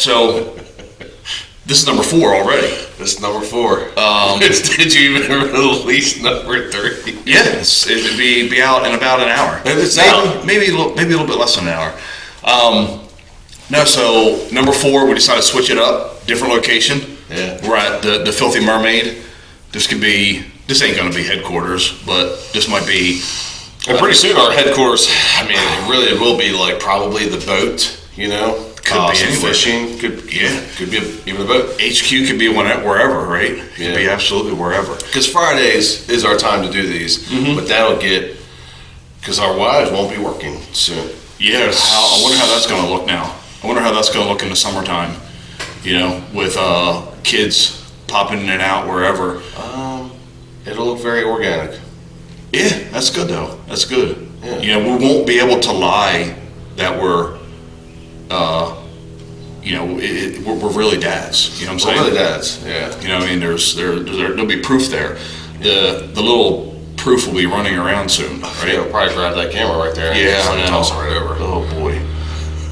So this is number 4 already. This is number 4. Did you even release number 3? Yeah, it'd be out in about an hour. Maybe a little bit less than an hour. No, so number 4, we decided to switch it up, different location. Yeah. We're at the Filthy Mermaid. This ain't going to be headquarters, but this might be. And pretty soon our headquarters, I mean, it really will be like probably the boat, you know. Could be anywhere. Fishing, could be even a boat. HQ could be wherever, right? It could be absolutely wherever. Because Fridays is our time to do these, but that'll get, because our wives won't be working soon. Yes. I wonder how that's going to look now. I wonder how that's going to look in the summertime, you know, with kids popping in and out wherever. It'll look very organic. Yeah, that's good though. That's good. Yeah. You know, we won't be able to lie that we're, you know, we're really dads. You know what I'm saying? We're really dads. Yeah. You know, I mean, there'll be proof there. The little proof will be running around soon, right? Yeah, we'll probably grab that camera right there. Yeah, I know. Toss it right over.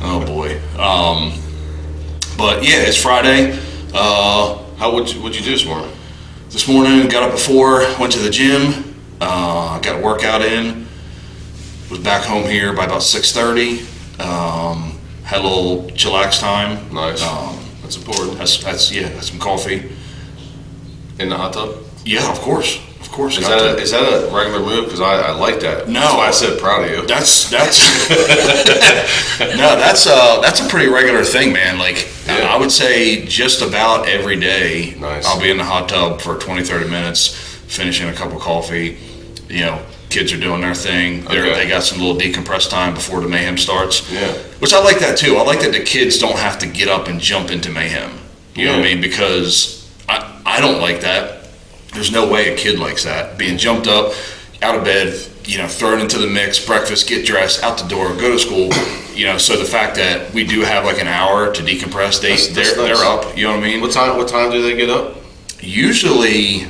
Oh boy. But yeah, it's Friday. What'd you do this morning? This morning, got up at 4, went to the gym. Got a workout in. Was back home here by about 6:30. Had a little chillax time. Nice. That's important. Had some coffee. In the hot tub? Yeah, of course. Is that a regular move? Because I like that. No, that's why I said proud of you. That's no, that's a pretty regular thing, man. Like I would say just about every day. Nice. I'll be in the hot tub for 20-30 minutes, finishing a cup of coffee. You know, kids are doing their thing. They got some little decompress time before the mayhem starts. Yeah. Which I like that too. I like that the kids don't have to get up and jump into mayhem. You know what I mean? Because I don't like that. There's no way a kid likes that. Being jumped up, out of bed, you know, thrown into the mix, breakfast, get dressed, out the door, go to school. You know, so the fact that we do have like an hour to decompress, they're up. You know what I mean? What time do they get up? Usually,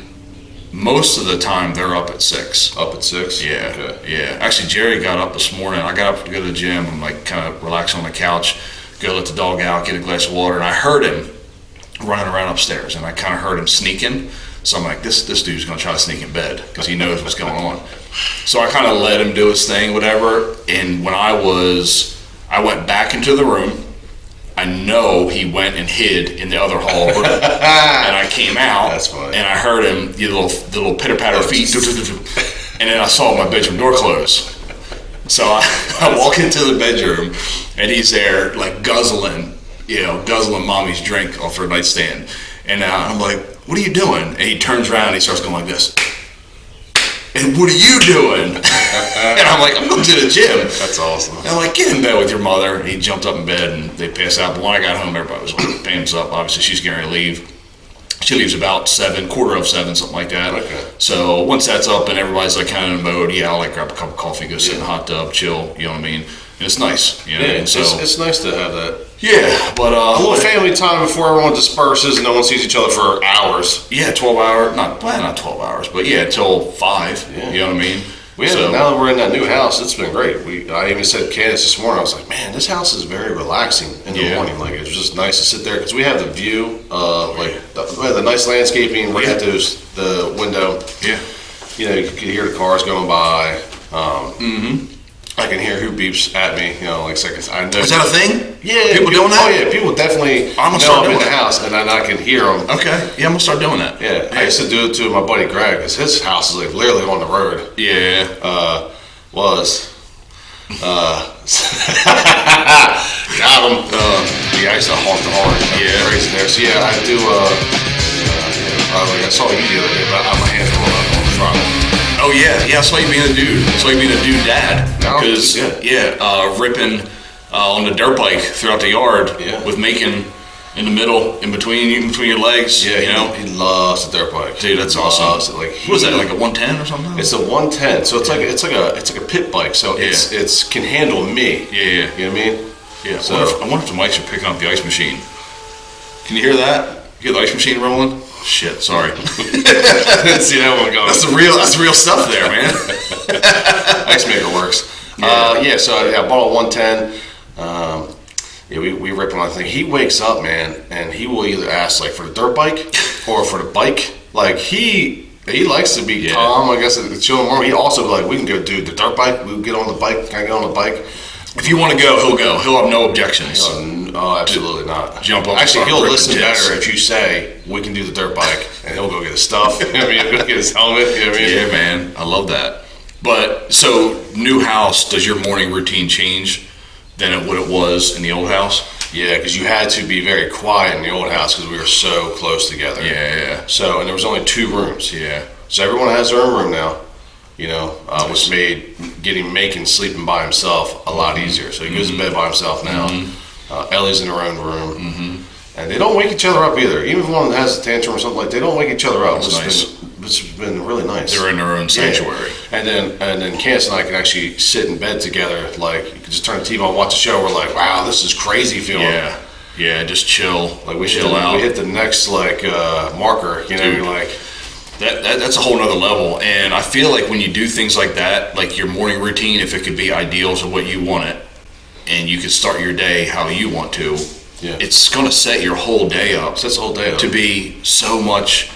most of the time they're up at 6. Up at 6? Yeah. Okay. Yeah. Actually, Jerry got up this morning. I got up to go to the gym. I'm like kind of relaxing on the couch, go let the dog out, get a glass of water, and I heard him running around upstairs, and I kind of heard him sneaking. So I'm like, this dude's gonna try to sneak in bed because he knows what's going on. So I kind of let him do his thing, whatever. And when I went back into the room. I know he went and hid in the other hall room, and I came out. That's funny. And I heard him, the little pitter patter feet, and then I saw my bedroom door close. So I walk into the bedroom, and he's there like guzzling mommy's drink off her nightstand. And I'm like, what are you doing? And he turns around and he starts going like this. And what are you doing? And I'm like, I'm going to the gym. That's awesome. And I'm like, get in bed with your mother. And he jumped up in bed and they passed out. But when I got home, everybody was like, Pam's up. Obviously, she's getting ready to leave. She leaves about 7, quarter of 7, something like that. Okay. So once that's up and everybody's like kind of in mode, I'll like grab a cup of coffee, go sit in the hot tub, chill. You know what I mean? And it's nice. You know? Yeah, And so it's nice to have that. yeah, but A little family time before everyone disperses and no one sees each other for hours. yeah, 12 hours, not 12 hours, but yeah, till 5. Yeah. You know what I mean? Now that we're in that new house, it's been great. I even said to Candace this morning, I was like, man, this house is very relaxing in the morning. Like, it's just nice to sit there because we have the view, we have the nice landscaping right at the window. Yeah. You know, you can hear the cars going by. I can hear who beeps at me. You know, like seconds. I know. Is that a thing? Yeah, People doing that? Oh yeah, people definitely I'm gonna know start I'm in doing the it. house, and then I can hear them. Okay. Yeah, I'm gonna start doing that. Yeah, I used to do it to my buddy Greg, because his house is like literally on the road. Yeah. Got him. Yeah, I used to honk the horn. Crazy there. So yeah, I do. Like I saw you the other day, but I have my hands on the throttle. Oh yeah, yeah. I saw you being a dude. I saw you being a dude dad. Because ripping on the dirt bike throughout the yard with making in the middle, in between your legs. Yeah, you know, he loves the dirt bike. Dude, that's awesome. Like, what is that, like a 110 or something? It's a 110, so it's like a pit bike. So it's can handle me. Yeah. You know what I mean? Yeah. So I wonder if the mics are picking up the ice machine. Can you hear that? You hear the ice machine rolling? Shit, sorry. Didn't see that one going. That's the real stuff there, man. Ice maker works. So I bought a 110. Yeah, we rip him on the thing. He wakes up, man, and he will either ask like for the dirt bike or for the bike. Like he likes to be calm, I guess, chill more. He also like, we can go do the dirt bike. We'll get on the bike. Can I get on the bike? If you want to go, he'll go. He'll have no objections. Oh, absolutely not. Jump up. Actually, he'll listen better if you say we can do the dirt bike, and he'll go get his stuff. You know what I mean? He'll go get his helmet. You know what I mean? Yeah, man, I love that. But so, new house, does your morning routine change than what it was in the old house? Yeah, because you had to be very quiet in the old house because we were so close together. Yeah. So, and there was only 2 rooms. Yeah. So everyone has their own room now. You know, which made making sleeping by himself a lot easier. So he goes to bed by himself now. Ellie's in her own room, and they don't wake each other up either. Even if one has a tantrum or something like, they don't wake each other up. That's nice. It's been really nice. They're in their own sanctuary. Yeah. And then Candace and I can actually sit in bed together. Like, you can just turn the TV on, watch a show. We're like, wow, this is crazy feeling. Yeah, just chill. Like we chill out. We hit the next marker. You know, Dude. you're like. That's a whole nother level, and I feel like when you do things like that, like your morning routine, if it could be ideal to what you want it, and you could start your day how you want to, it's going to set your whole day up. Sets the whole day up to be so much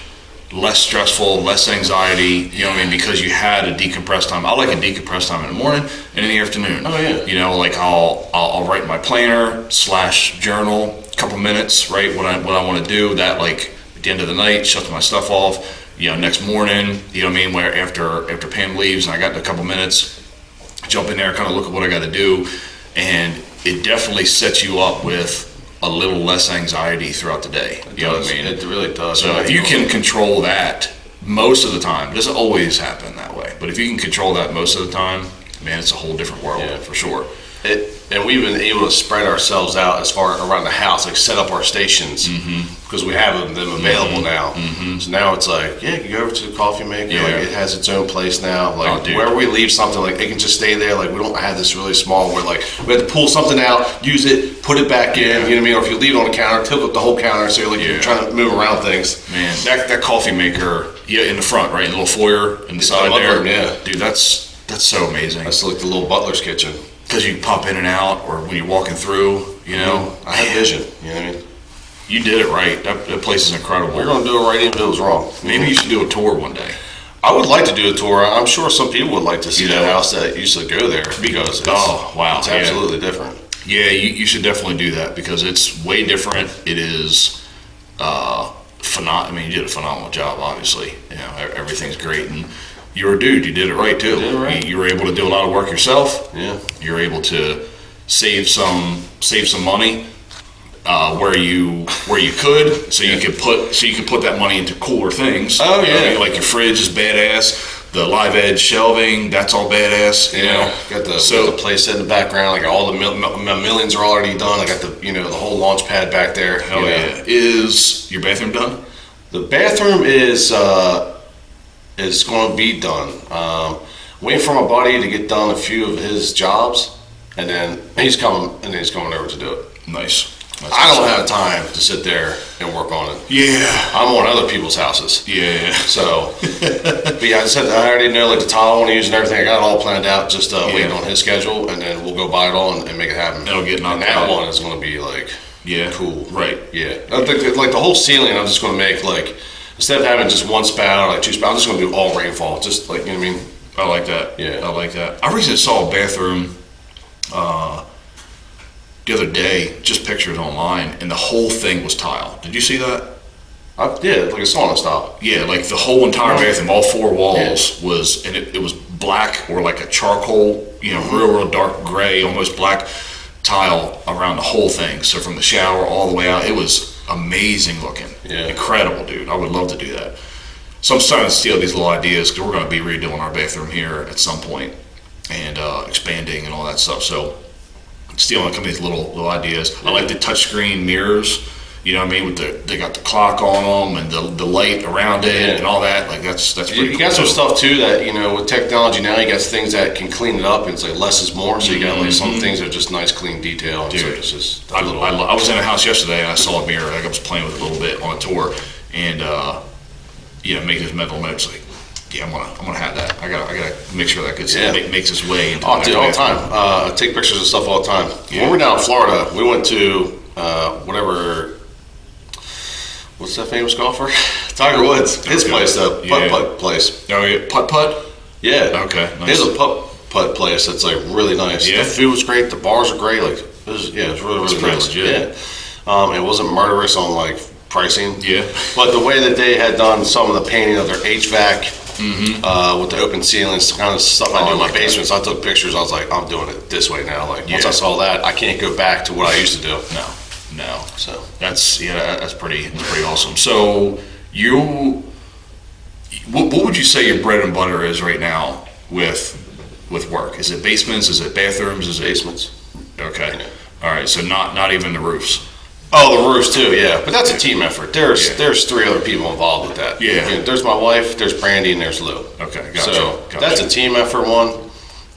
less stressful, less anxiety. You know what I mean? Because you had a decompressed time. I like a decompressed time in the morning and in the afternoon. Oh yeah. You know, like I'll write my planner / journal, a couple minutes, write what I want to do. That like at the end of the night, shut my stuff off. You know, next morning, you know what I mean, where after Pam leaves and I got a couple minutes, jump in there, kind of look at what I got to do, and it definitely sets you up with a little less anxiety throughout the day. You know what I mean? It really does. So if you can control that most of the time, it doesn't always happen that way, but if you can control that most of the time, man, it's a whole different world for sure. And we've been able to spread ourselves out as far around the house, like set up our stations because we have them available now. So now it's like, you can go over to the coffee maker. Like it has its own place now. Like wherever we leave something, like it can just stay there. Like we don't have this really small where like we have to pull something out, use it, put it back in. You know what I mean? Or if you leave it on the counter, tilt up the whole counter. So you're trying to move around things. Man, that coffee maker, in the front, right, in the little foyer in the side there. Room, dude, that's so amazing. That's like the little butler's kitchen. Because you pop in and out, or when you're walking through, you know. I have vision, you know what I mean? You did it right. That place is incredible. We're going to do it right even if it was wrong. Maybe you should do a tour one day. I would like to do a tour. I'm sure some people would like to see that house that used to go there because it's absolutely different. Yeah, you should definitely do that because it's way different. It is phenomenal. I mean, you did a phenomenal job, obviously. You know, everything's great. And you're a dude. You did it right, too. Did it right. You were able to do a lot of work yourself. Yeah. You're able to save some money where you could, so you could put that money into cooler things. Oh yeah. Like your fridge is badass. The live edge shelving, that's all badass. You know? Got the place set in the background. Like all the millions are already done. I got the whole launch pad back there. Hell yeah. Is your bathroom done? The bathroom is going to be done. Waiting for my buddy to get done a few of his jobs, and then he's coming over to do it. Nice. I don't have time to sit there and work on it. Yeah. I'm on other people's houses. Yeah. So, but yeah, I already know like the tile I want to use and everything. I got it all planned out, just waiting on his schedule, and then we'll go buy it all and make it happen. It'll get knocked out. That one is going to be like cool. Right. Yeah. I think like the whole ceiling, I'm just going to make like, instead of having just one spout or like 2 spouts, I'm just going to do all rainfall. Just like, you know what I mean? I like that. Yeah. I like that. I recently saw a bathroom the other day, just pictures online, and the whole thing was tile. Did you see that? Yeah, like a sauna style. Yeah, like the whole entire bathroom, all 4 walls was, and it was black or like a charcoal, real dark gray, almost black tile around the whole thing. So from the shower all the way out, it was amazing looking. Yeah. Incredible, dude. I would love to do that. So I'm starting to steal these little ideas because we're going to be redoing our bathroom here at some point and expanding and all that stuff. So stealing some of these little ideas. I like the touchscreen mirrors. You know what I mean? With they got the clock on them and the light around it and all that. Like that's pretty cool. You got some stuff too that with technology now you got things that can clean it up. And it's like less is more. So you got like some things that are just nice clean detail. Dude, so it's just I was in a house yesterday and I saw a mirror. Like I was playing with it a little bit on a tour and making this mental notes like, Yeah, I'm gonna have that. I gotta make sure that gets Yeah. makes its way into Oh, the dude, all the next time. I take pictures of stuff all the time. Yeah. When we're down in Florida, we went to whatever. What's that famous golfer? Tiger Woods. His Okay. place, the Yeah. putt place. Oh yeah, putt. Yeah. Okay, He nice. has a putt place that's like really nice. Yeah. The food was great. The bars are great. Like it was really pretty nice. legit. Yeah. It wasn't murderous on like pricing. Yeah. But the way that they had done some of the painting of their HVAC. With the open ceilings, kind of stuff I do in my like that. basement. So I took pictures. I was like, I'm doing it this way now. Like once Yeah. I saw that, I can't go back to what I used to do. No. So That's pretty awesome. So what would you say your bread and butter is right now with work? Is it basements? Is it bathrooms? Is it basements. okay? All right. So not even the roofs. Oh, the roofs too. Yeah, but that's a team effort. There's Yeah. there's 3 other people involved with that. Yeah. You know, there's my wife. There's Brandy, and there's Lou. Okay. Gotcha. So Gotcha. that's a team effort one,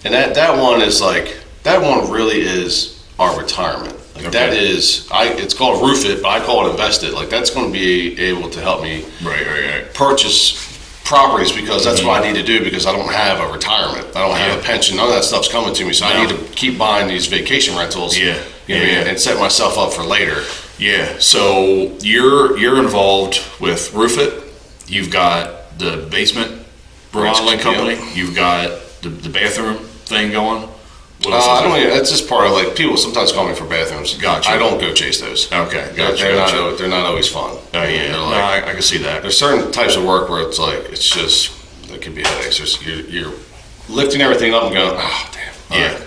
and that one is like that one really is our retirement. Like Okay. that is it's called Roof It, but I call it Invest It. Like that's going to be able to help me Right. purchase properties because that's what I need to do because I don't have a retirement. I don't have a pension. None of that stuff's coming to me. So I No. need to keep buying these vacation rentals. Yeah. You know what I mean, and set myself up for later. Yeah. So you're involved with Roof It. You've got the basement remodeling company. Yep. You've got the bathroom thing going. What else I is don't. there? That's just part of like people sometimes call me for bathrooms. Gotcha. I don't go chase those. Okay. They're, Gotcha. they're Gotcha. not. They're not always fun. Oh yeah. They're No, like- I can see that. There's certain types of work where it's like it's just it can be headaches. You're lifting everything up and going, oh damn. Yeah.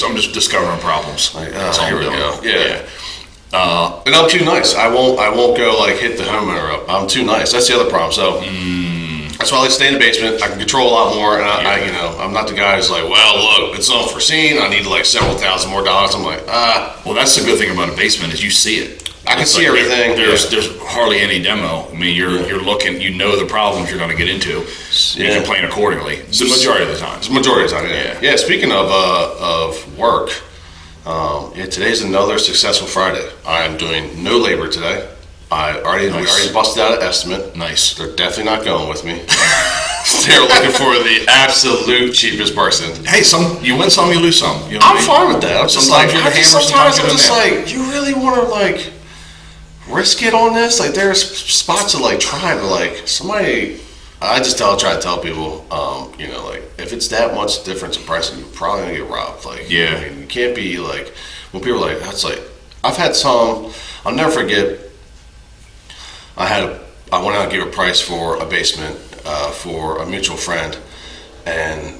I'm just discovering problems. Like, That's all here I'm we doing. go. Yeah. And I'm too nice. I won't go like hit the homeowner up. I'm too nice. That's the other problem. So that's why I like to stay in the basement. I can control a lot more, and I'm not the guy who's like, well, look, it's unforeseen. I need like several thousand more dollars. I'm like, Well, that's the good thing about a basement is you see it. I can It's see like everything. There's hardly any demo. I mean, you're looking. You know the problems you're going to get into. You Yeah. can plan accordingly. The majority of the time. It's the majority of the time. Yeah. Yeah. Yeah. Speaking of work, today's another successful Friday. I am doing no labor today. We already busted out an estimate. Nice. They're definitely not going with me. They're looking for the absolute cheapest person. Hey, you win some, you lose some. You know what I I'm mean? fine with that. I'm just Sometimes like, you're the hammer, sometimes I'm you're the just nail. like, you really want to like risk it on this? Like, there's spots to like try, but like somebody, I just try to tell people, like if it's that much difference in pricing, you're probably gonna get robbed. Like, Yeah. I mean, you can't be like when people are like, that's like, I've had some. I'll never forget. I went out and gave a price for a basement for a mutual friend, and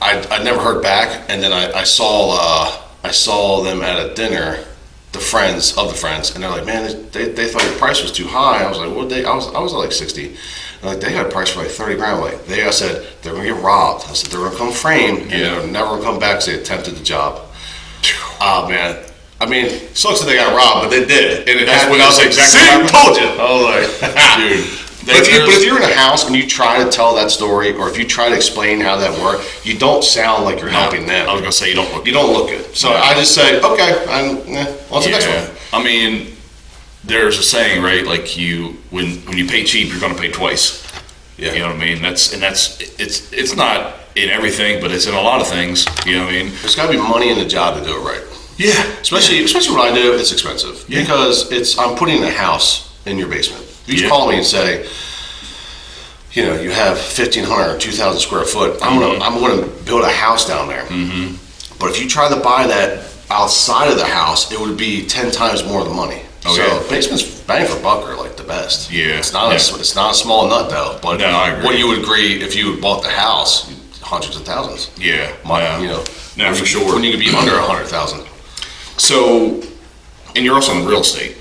I never heard back. And then I saw them at a dinner, the friends of the friends, and they're like, man, they thought your price was too high. I was like, what? I was at like 60. And like they had a price for like 30 grand. Like I said, they're gonna get robbed. I said they're gonna come framed, and they're never gonna come back because they attempted the job. Oh man. I mean, sucks that they got robbed, but they did. And That's when I was like, exactly see, what happened. told you. I was like, Dude. but if you're in a house and you try to tell that story, or if you try to explain how that worked, you don't sound like you're helping them. I was gonna say you don't look. You don't look good. So I just say, okay, what's the next one? I mean, there's a saying, right? Like when you pay cheap, you're gonna pay twice. Yeah. You know what I mean? It's not in everything, but it's in a lot of things. You know what I mean? There's got to be money in the job to do it right. Yeah. Especially when I do, it's expensive because I'm putting a house in your basement. If you call me and say, you have 1,500 or 2,000 square foot, I'm gonna build a house down there. Mm-hmm. But if you try to buy that outside of the house, it would be 10 times more of the money. Oh, So yeah. basements bang for buck are like the best. Yeah. It's not it's not a small nut though. But No, I agree. what you would agree if you had bought the house, hundreds of thousands. Yeah. No, for sure. When you could be under 100,000. So, and you're also in real estate.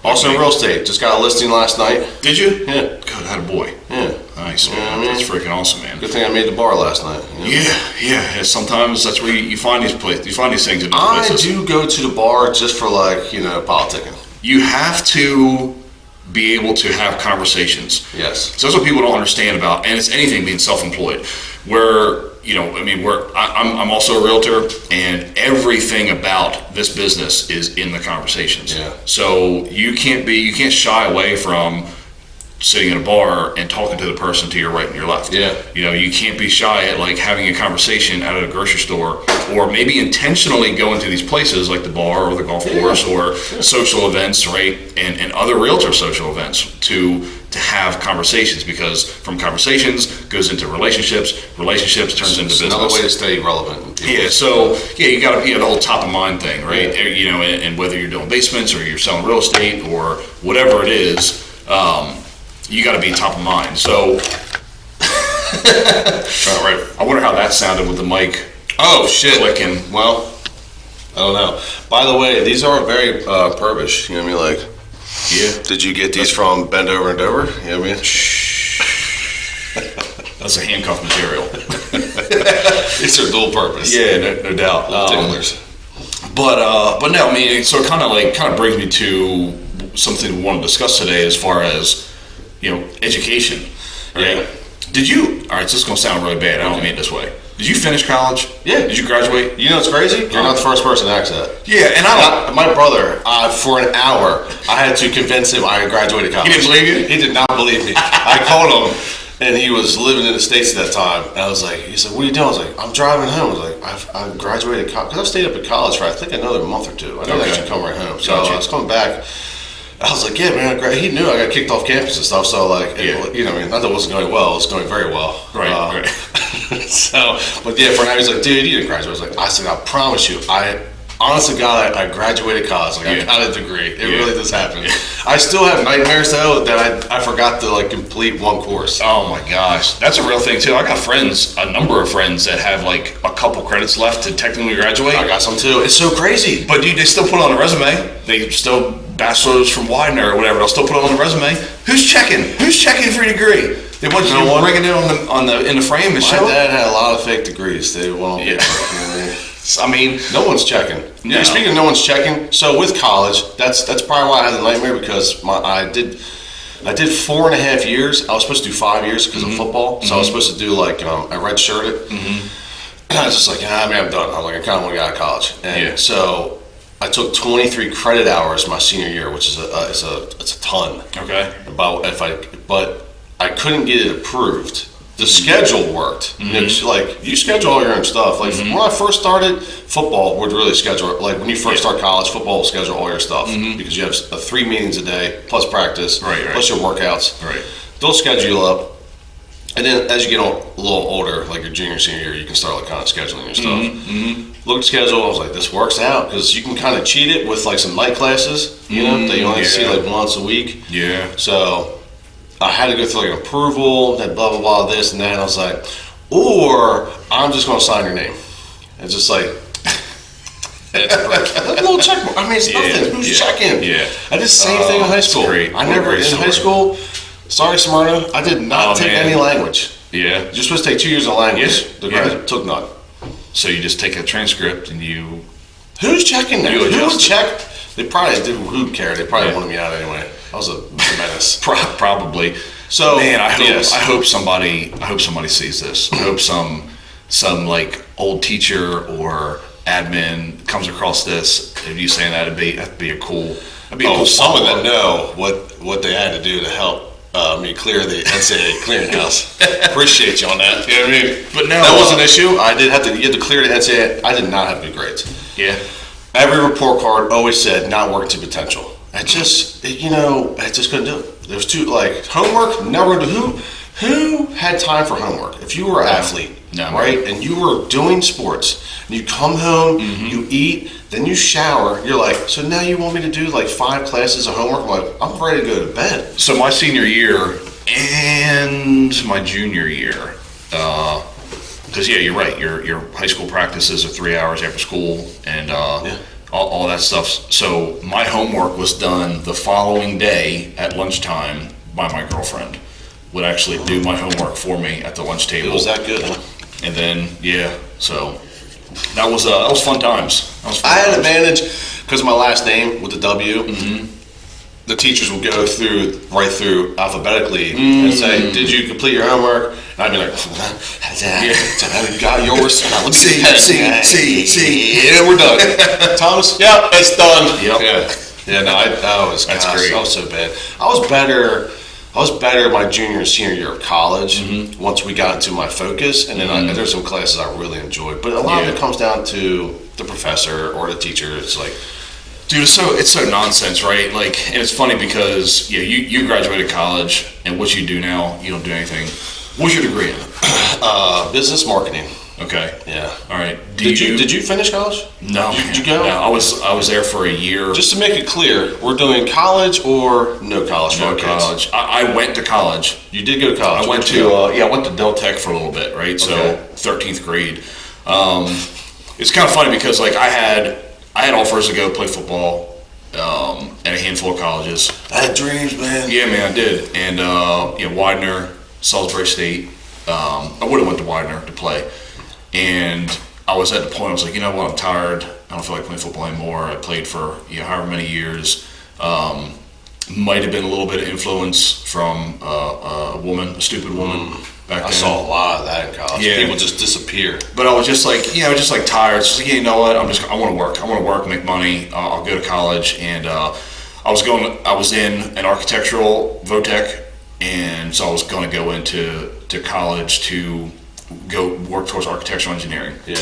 Also in real estate, just got a listing last night. Did you? Yeah. Good, had a boy. Yeah. Nice, man. Yeah, man. That's freaking awesome, man. Good thing I made the bar last night. Yeah. Sometimes that's where you find these places. You find these things in these I places. do go to the bar just for politicking. You have to be able to have conversations. Yes. So that's what people don't understand about, and it's anything being self-employed. Where I'm also a realtor, and everything about this business is in the conversations. Yeah. So you can't shy away from sitting in a bar and talking to the person to your right and your left. Yeah. You know, you can't be shy at like having a conversation out at a grocery store, or maybe intentionally going to these places like the bar or the golf course or social events, right? And other realtor social events to have conversations, because from conversations goes into relationships turns into business. Another way to stay relevant. Yeah, so you got to be the whole top of mind thing, right? Yeah. You know, and whether you're doing basements or you're selling real estate or whatever it is, you got to be top of mind. So, All right. I wonder how that sounded with the mic. Oh shit! Clicking. Well, I don't know. By the way, these are very purbish. You know what I mean? Like, Yeah, did you get these from Bend Over and Dover? You know what I mean? that's a handcuff material. These are dual purpose. Yeah, no doubt. Ticklers. But no, I mean, so it kind of brings me to something we want to discuss today, as far as, you know, education. Right? Yeah. Did you? All right, so this is gonna sound really bad. I don't mean it this way. Did you finish college? Yeah. Did you graduate? You know what's crazy? You're not the first person to ask that. Yeah, and My brother, for an hour, I had to convince him I graduated college. He didn't believe you? He did not believe me. I called him, and he was living in the States at that time. And I was like, he said, "What are you doing?" I was like, "I'm driving home." I was like, "I graduated college." Because I stayed up at college for, I think, another month or two. I didn't Okay. actually come right home. So Gotcha. I was coming back. I was like, "Yeah, man." He knew I got kicked off campus and stuff. So, like, Yeah. you know, I mean, not that it wasn't going well. It was going very well. Right. So, but yeah, for now, he's like, "Dude, you didn't graduate." I said, "I promise you, honest to God, I graduated college. Like, Yeah. I got a degree. It Yeah. really does happen." I still have nightmares though that I forgot to like complete one course. Oh my gosh, that's a real thing too. I got friends, a number of friends that have like a couple credits left to technically graduate. I got some too. It's so crazy. But dude, they still put it on the resume. They still bachelor's from Widener or whatever. They'll still put it on the resume. Who's checking? Who's checking for your degree? They want you to bring it in in the frame and My show it. dad had a lot of fake degrees. They won't. Yeah. I mean, No one's checking. No. Speaking of no one's checking, so with college, that's probably why I had the nightmare, because I did 4.5 years. I was supposed to do 5 years because of football. So I was supposed to do like I redshirted. And I was just like, man, I'm done. I'm like, I kind of want to get out of college. And so I took 23 credit hours my senior year, which is it's a ton. okay. But I couldn't get it approved. The schedule worked. You know, like, you schedule all your own stuff. Like, when I first started, football would really schedule. Like, when you first start college, football will schedule all your stuff because you have 3 meetings a day plus practice, Right. plus your workouts. Right. They'll schedule you up. And then as you get a little older, like your junior, senior year, you can start like kind of scheduling your stuff. Looked at schedule, I was like, this works out, because you can kind of cheat it with like some night classes, you know, that you only see like once a week. Yeah. So I had to go through like an approval, that blah, blah, blah, this and that. And I was like, or I'm just going to sign your name. It's just like, it's a little check mark. I mean, it's nothing. Who's checking? Yeah. I did the same thing in high school. Great. I What a never, great in story. high school, sorry, Smyrna, I did not take man. any language. Yeah. You're supposed to take 2 years of language. The Yeah. grad took none. So you just take a transcript and you. Who's checking that? You Who would adjust it. check? They probably didn't. Who cared? They probably wanted me out anyway. I was a menace. Probably. So, man, I yes. hope somebody sees this. I hope some like old teacher or admin comes across this. If you saying that'd be a cool. That'd be a cool someone that follow-up. know what they had to do to help me clear the NCAA clearinghouse. Appreciate you on that. You know what I mean? But no, that was an issue. You had to clear the NCAA. I did not have good grades. Yeah. Every report card always said not working to potential. I just couldn't do it. There was homework. Never do. Who had time for homework? If you were an athlete, No. right, and you were doing sports, and you come home, you eat, then you shower. You're like, so now you want me to do like 5 classes of homework? I'm like, I'm ready to go to bed. So my senior year and my junior year, because you're right. Your high school practices are 3 hours after school, and all that stuff. So my homework was done the following day at lunchtime by my girlfriend. Would actually do my homework for me at the lunch table. It was that good, huh? And then so that was fun times. I had an advantage because of my last name with the W. The teachers would go right through alphabetically and say, "Did you complete your homework?" And I'd be like, "You got yours." And I look at the pen. See. Yeah, we're done. Thomas, it's done. Yep. Yeah. No, I was That's gosh, great. I was so bad. I was better I was better my junior and senior year of college once we got into my focus, and then there's some classes I really enjoyed. But a lot of it comes down to the professor or the teacher. It's like, dude, it's so nonsense, right? Like, and it's funny because you graduated college, and what you do now, you don't do anything. What's your degree in? Business marketing. Okay. Yeah. All right. Did you finish college? No. Did you go? No, I was there for a year. Just to make it clear, we're doing college or no college for No our kids? college. I went to college. You did go to college. I went to I went to Del Tech for a little bit, right? So Okay. 13th grade. It's kind of funny because like I had offers to go play football at a handful of colleges. I had dreams, man. Yeah, man, I did. And Widener, Salisbury State. I would have went to Widener to play. And I was at the point, I was like, you know what, I'm tired. I don't feel like playing football anymore. I played for however many years. Might have been a little bit of influence from a woman, a stupid woman back then. I saw a lot of that in college. Yeah. People just disappear. But I was just like, just like tired. It's just like, you know what, I want to work. I want to work, make money. I'll go to college. And I was in an architectural VOTEC, and so I was going to go into college to go work towards architectural engineering. Yeah.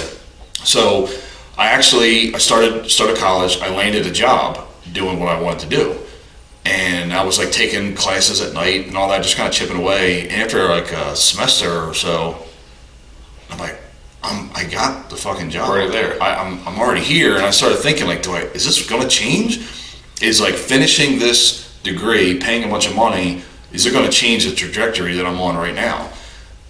So I started college. I landed a job doing what I wanted to do, and I was like taking classes at night and all that, just kind of chipping away. And after like a semester or so, I'm like, I got the fucking job. Already there. I'm already here, and I started thinking like, is this going to change? Is like finishing this degree, paying a bunch of money, is it going to change the trajectory that I'm on right now?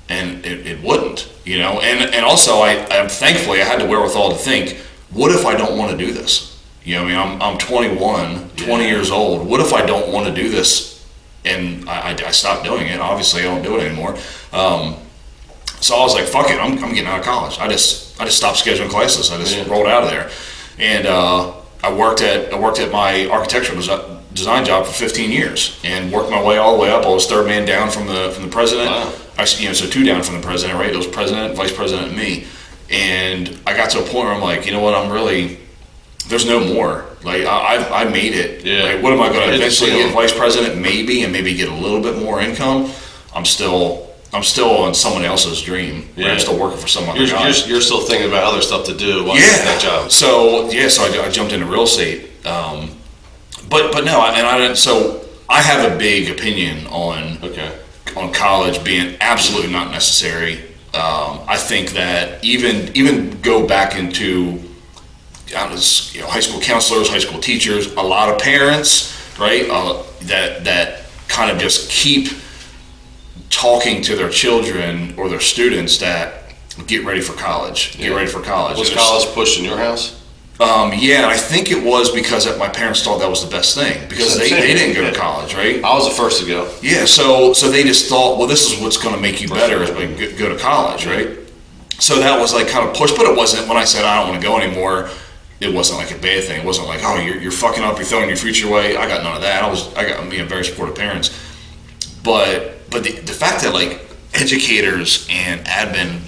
And it wouldn't, and also I'm thankfully I had the wherewithal to think, what if I don't want to do this? I'm 21, 20 years old. What if I don't want to do this? And I stopped doing it. Obviously I don't do it anymore. So I was like, fuck it, I'm getting out of college. I just stopped scheduling classes. I just rolled out of there. And I worked at my architectural design job for 15 years and worked my way all the way up. I was third man down from the president. Wow. So two down from the president, right? It was president, vice president, and me. And I got to a point where I'm like, you know what? There's no more. Like I made it. Yeah. Like, what am I going to eventually ceiling. get vice president? Maybe, and maybe get a little bit more income. I'm still on someone else's dream. Right? I'm still working for someone. You're still thinking about other stuff to do while you get that job. So I jumped into real estate. But no, I didn't. So I have a big opinion on college being absolutely not necessary. I think that even go back into high school counselors, high school teachers, a lot of parents, right? That kind of just keep talking to their children or their students that get ready for college. Get ready for college. Was college pushed in your house? Yeah, I think it was because my parents thought that was the best thing because they didn't go to college, right? I was the first to go. Yeah, so they just thought, well, this is what's going to make you better is by go to college, right? So that was like kind of pushed, but it wasn't. When I said I don't want to go anymore, it wasn't like a bad thing. It wasn't like, oh, you're fucking up, you're throwing your future away. I got none of that. I got very supportive parents, but the fact that like educators and admin,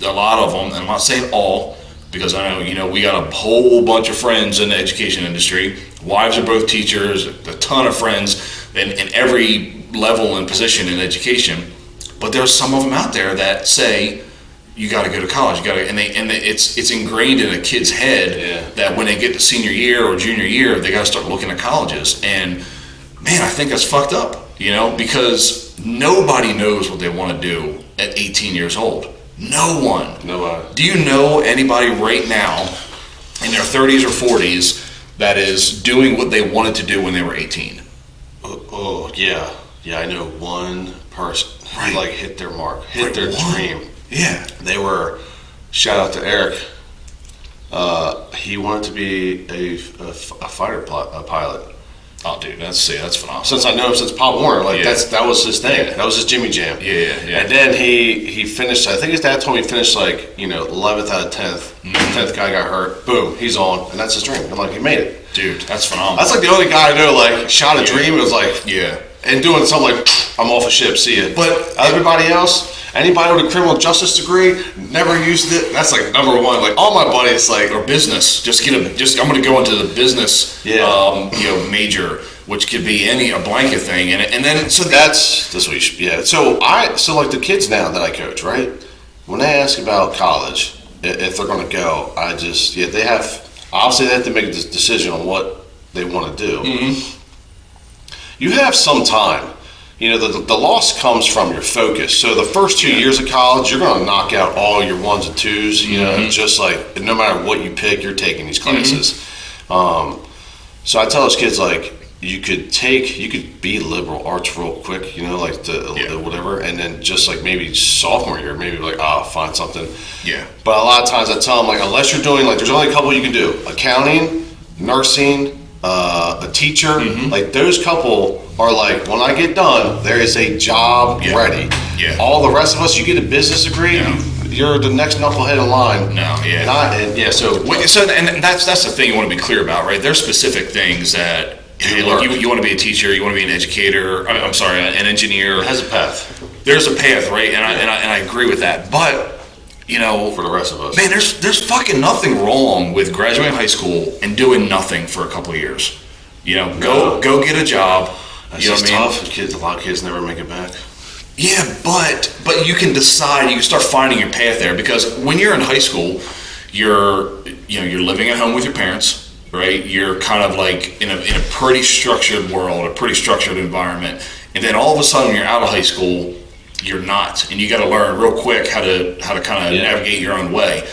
a lot of them, and I'm not saying all, because I know, we got a whole bunch of friends in the education industry. Wives are both teachers, a ton of friends in every level and position in education. But there's some of them out there that say, you got to go to college. It's ingrained in a kid's head that when they get to senior year or junior year, they got to start looking at colleges. And man, I think that's fucked up, because nobody knows what they want to do at 18 years old. No one. Nobody. Do you know anybody right now in their 30s or 40s that is doing what they wanted to do when they were 18? Oh yeah. Yeah, I know one person who hit their mark, hit their dream. Yeah. They were, shout out to Eric, he wanted to be a fighter pilot. Oh, dude, that's phenomenal. Since I know him since Pop Warner, that was his thing. That was his Jimmy Jam. Yeah. And then he finished. I think his dad told me he finished 11th out of 10th. 10th guy got hurt. Boom, he's on, and that's his dream. I'm like, he made it, dude. That's phenomenal. That's like the only guy I know shot a dream. It was and doing something like, I'm off a ship. See ya. But everybody else. Anybody with a criminal justice degree never used it. That's number one. All my buddies or business. I'm going to go into the business major. which could be a blanket thing, and then so that's what you should. Yeah. So like the kids now that I coach, right? When they ask about college, if they're going to go, they have obviously they have to make a decision on what they want to do. Mm-hmm. You have some time. You know, the loss comes from your focus. So the first 2 years of college, you're going to knock out all your ones and twos. You know, just like no matter what you pick, you're taking these classes. So I tell those kids like you could be liberal arts real quick. You know, like the whatever, and then just like maybe sophomore year, maybe like find something. Yeah. But a lot of times I tell them like unless you're doing like there's only a couple you can do: accounting, nursing. A teacher, like those couple are like, when I get done, there is a job ready. Yeah. All the rest of us, you get a business degree, you're the next knucklehead in line. No, yeah. So that's the thing you want to be clear about, right? There's specific things that hey, look, you want to be a teacher, you want to be an educator. I'm sorry, an engineer. It has a path. There's a path, right? And I agree with that, but. You know, for the rest of us, man, there's fucking nothing wrong with graduating high school and doing nothing for a couple of years. You know, go get a job. That's you know just what I mean? tough. Kids, a lot of kids never make it back. Yeah, but you can decide. You can start finding your path there because when you're in high school, you're living at home with your parents, right? You're kind of like in a pretty structured world, a pretty structured environment, and then all of a sudden you're out of high school. You're not, and you got to learn real quick how to kind of navigate your own way.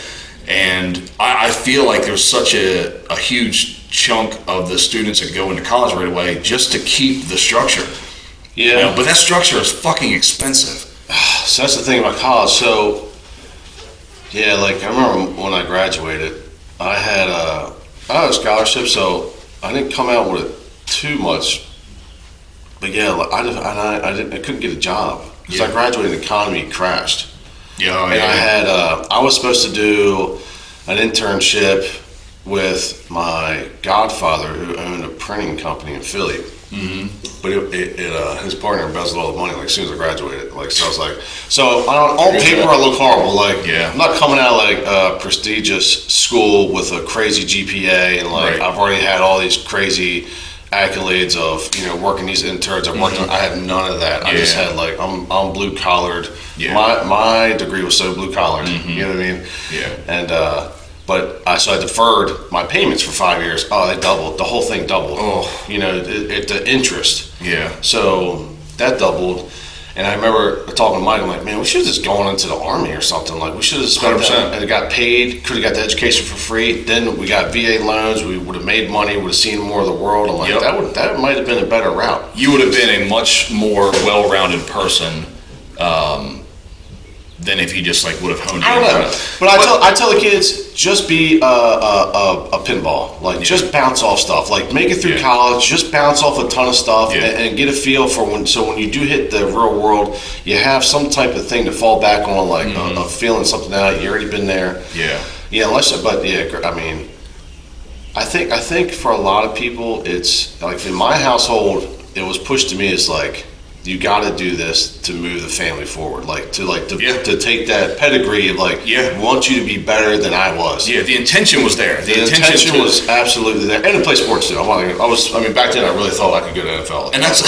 And I feel like there's such a huge chunk of the students that go into college right away just to keep the structure. Yeah, you know, but that structure is fucking expensive. So that's the thing about college. So yeah, like I remember when I graduated, I had a scholarship, so I didn't come out with it too much. But yeah, I couldn't get a job. Because I graduated and the economy crashed. I was supposed to do an internship with my godfather who owned a printing company in Philly. Mm-hmm. But his partner embezzled all the money like as soon as I graduated. Like so, I was like, on paper I look horrible. Like I'm not coming out of like a prestigious school with a crazy GPA and like I've already had all these crazy accolades of working these interns. I had none of that. I just had like I'm blue collared. My degree was so blue collared. You know what I mean? And so I deferred my payments for 5 years. They doubled. The whole thing doubled. The interest. So that doubled. And I remember talking to Mike, I'm like, man, we should have just gone into the Army or something. Like, we should have spent that and got paid, could have got the education for free. Then we got VA loans, we would have made money, would have seen more of the world. I'm like, that might have been a better route. You would have been a much more well-rounded person than if you just like would have honed in. I don't know. But I tell the kids, just be a pinball. Like, just bounce off stuff. Like, make it through college, just bounce off a ton of stuff and get a feel for when you do hit the real world, you have some type of thing to fall back on, like a feeling something out. You already been there. I mean, I think for a lot of people, it's like in my household, it was pushed to me as like, you got to do this to move the family forward, to take that pedigree of we want you to be better than I was. Yeah, the intention was there. The intention was absolutely there, and to play sports too. Back then I really thought I could go to NFL, and that's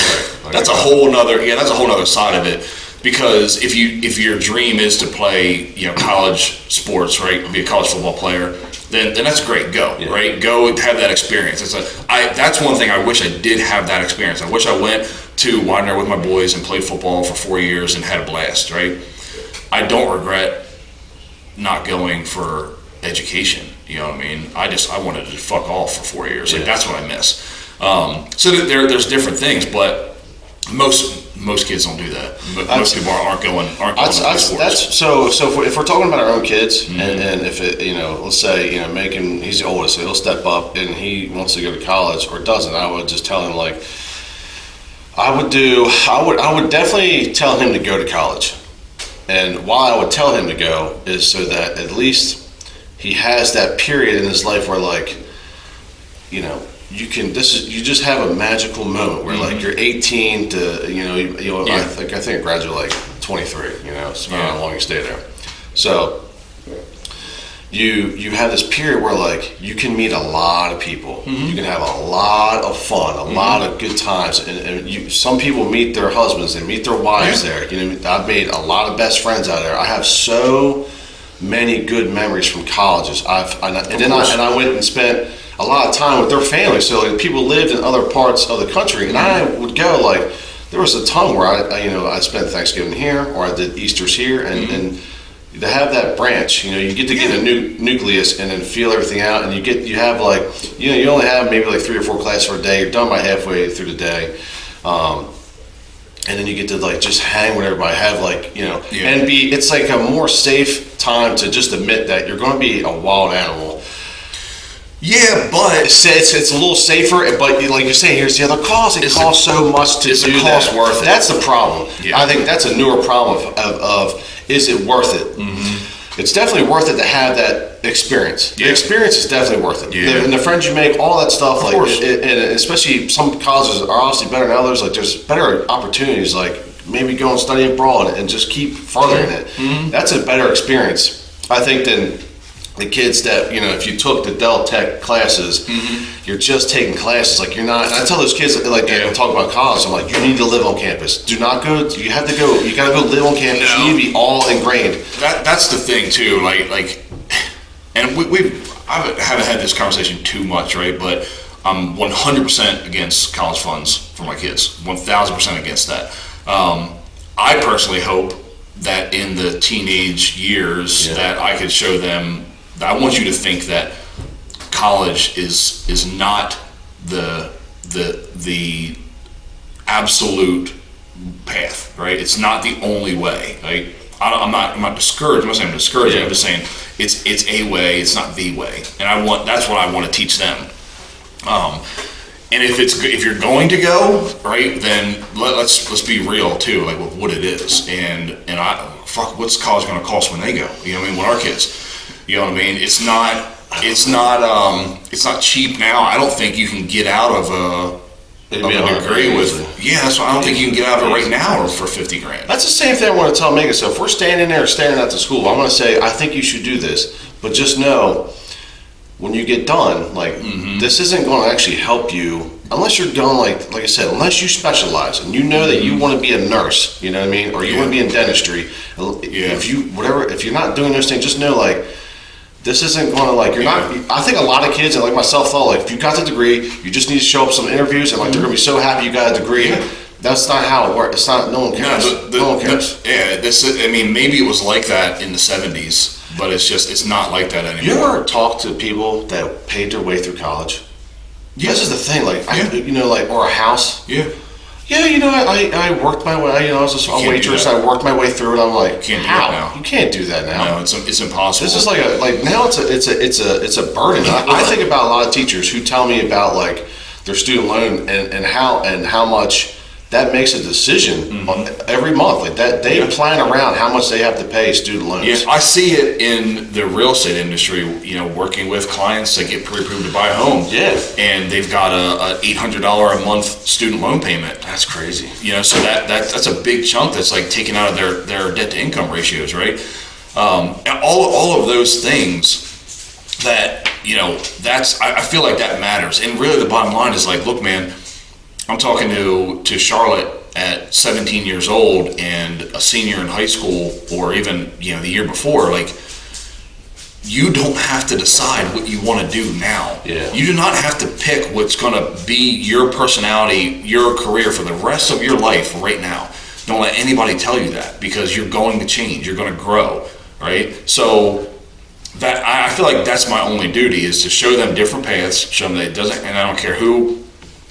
a whole nother side of it. Because if your dream is to play college sports, right, be a college football player, then that's great. Go right, go have that experience. That's one thing I wish I did have that experience. I wish I went to Widener with my boys and played football for 4 years and had a blast, right? I don't regret not going for education, you know what I mean? I wanted to fuck off for 4 years. Like, that's what I miss. So there's different things, but most kids don't do that. Most people aren't going to sports. So if we're talking about our own kids, and if it, let's say, Macon, he's the oldest, so he'll step up and he wants to go to college or doesn't, I would just tell him like, I would definitely tell him to go to college. And why I would tell him to go is so that at least he has that period in his life where like, you just have a magical moment where like you're 18 to, I think I graduated like 23, it's about how long you stay there. So you have this period where like you can meet a lot of people, you can have a lot of fun, a lot of good times, and some people meet their husbands, they meet their wives there. You know, I've made a lot of best friends out there. I have so many good memories from colleges. I went and spent a lot of time with their families. So like, people lived in other parts of the country, and I would go like. There was a ton where I spent Thanksgiving here, or I did Easter's here, and to have that branch, you get to get a new nucleus and then feel everything out, and you have like, you only have maybe like 3 or 4 classes for a day. You're done by halfway through the day, and then you get to like just hang with everybody, have like and it's like a more safe time to just admit that you're going to be a wild animal. Yeah, but it's a little safer, but like you're saying, here's the other cost. It costs so much to do that. Is the cost worth it? That's the problem. Yeah. I think that's a newer problem of is it worth it? Mm-hmm. It's definitely worth it to have that experience. Yeah. The experience is definitely worth it. Yeah. And the friends you make, all that stuff, like, and especially some colleges are obviously better than others. Like, there's better opportunities, like maybe go and study abroad and just keep furthering it. Mm-hmm. That's a better experience, I think, than the kids that, if you took the Dell Tech classes, you're just taking classes. Like, you're not, and I tell those kids, like, they talk about college, I'm like, you need to live on campus. Do not go, you got to go live on campus. You need to be all ingrained. That's the thing, too. Like, and I haven't had this conversation too much, right? But I'm 100% against college funds for my kids. 1,000% against that. I personally hope that in the teenage years that I could show them. I want you to think that college is not the absolute path, right? It's not the only way. Right? I'm not discouraged. I'm not saying I'm discouraged. I'm just saying it's a way. It's not the way, and that's what I want to teach them. And if you're going to go, right, then let's be real too, like with what it is, and what's college going to cost when they go? When our kids. You know what I mean? It's not cheap now. I don't think you can get out of a degree with. Yeah, that's why I don't think you can get out of it right now for $50,000. That's the same thing I want to tell Megan. So if we're standing there staring at the school, I'm going to say, I think you should do this, but just know when you get done, like this isn't going to actually help you unless you're going like I said, unless you specialize and you know that you want to be a nurse, you know what I mean, or you want to be in dentistry. If you're not doing those things, just know like. This isn't going to like, you're not, I think a lot of kids, and like myself, thought like, if you got the degree, you just need to show up some interviews and like they're going to be so happy you got a degree. Yeah. That's not how it works. It's not, no one cares. No one cares. Maybe it was like that in the 70s, but it's not like that anymore. You ever talk to people that paid their way through college? Yeah. This is the thing, like, or a house. Yeah. Yeah, I worked my way. I was a waitress. I worked my way through it. I'm like, how? You can't do that now. No, it's impossible. This is like now it's a burden. I think about a lot of teachers who tell me about like their student loan and how much that makes a decision every month. Like that they plan around how much they have to pay student loans. Yeah, I see it in the real estate industry. Working with clients that get pre-approved to buy a home. Yeah, and they've got a $800 a month student loan payment. That's crazy. So that's a big chunk that's like taken out of their debt to income ratios, right? And all of those things that I feel like that matters. And really, the bottom line is like, look, man. I'm talking to Charlotte at 17 years old and a senior in high school, or even the year before. Like, you don't have to decide what you want to do now. Yeah. You do not have to pick what's going to be your personality, your career for the rest of your life right now. Don't let anybody tell you that, because you're going to change. You're going to grow, right? So that I feel like that's my only duty, is to show them different paths, show them that it doesn't, and I don't care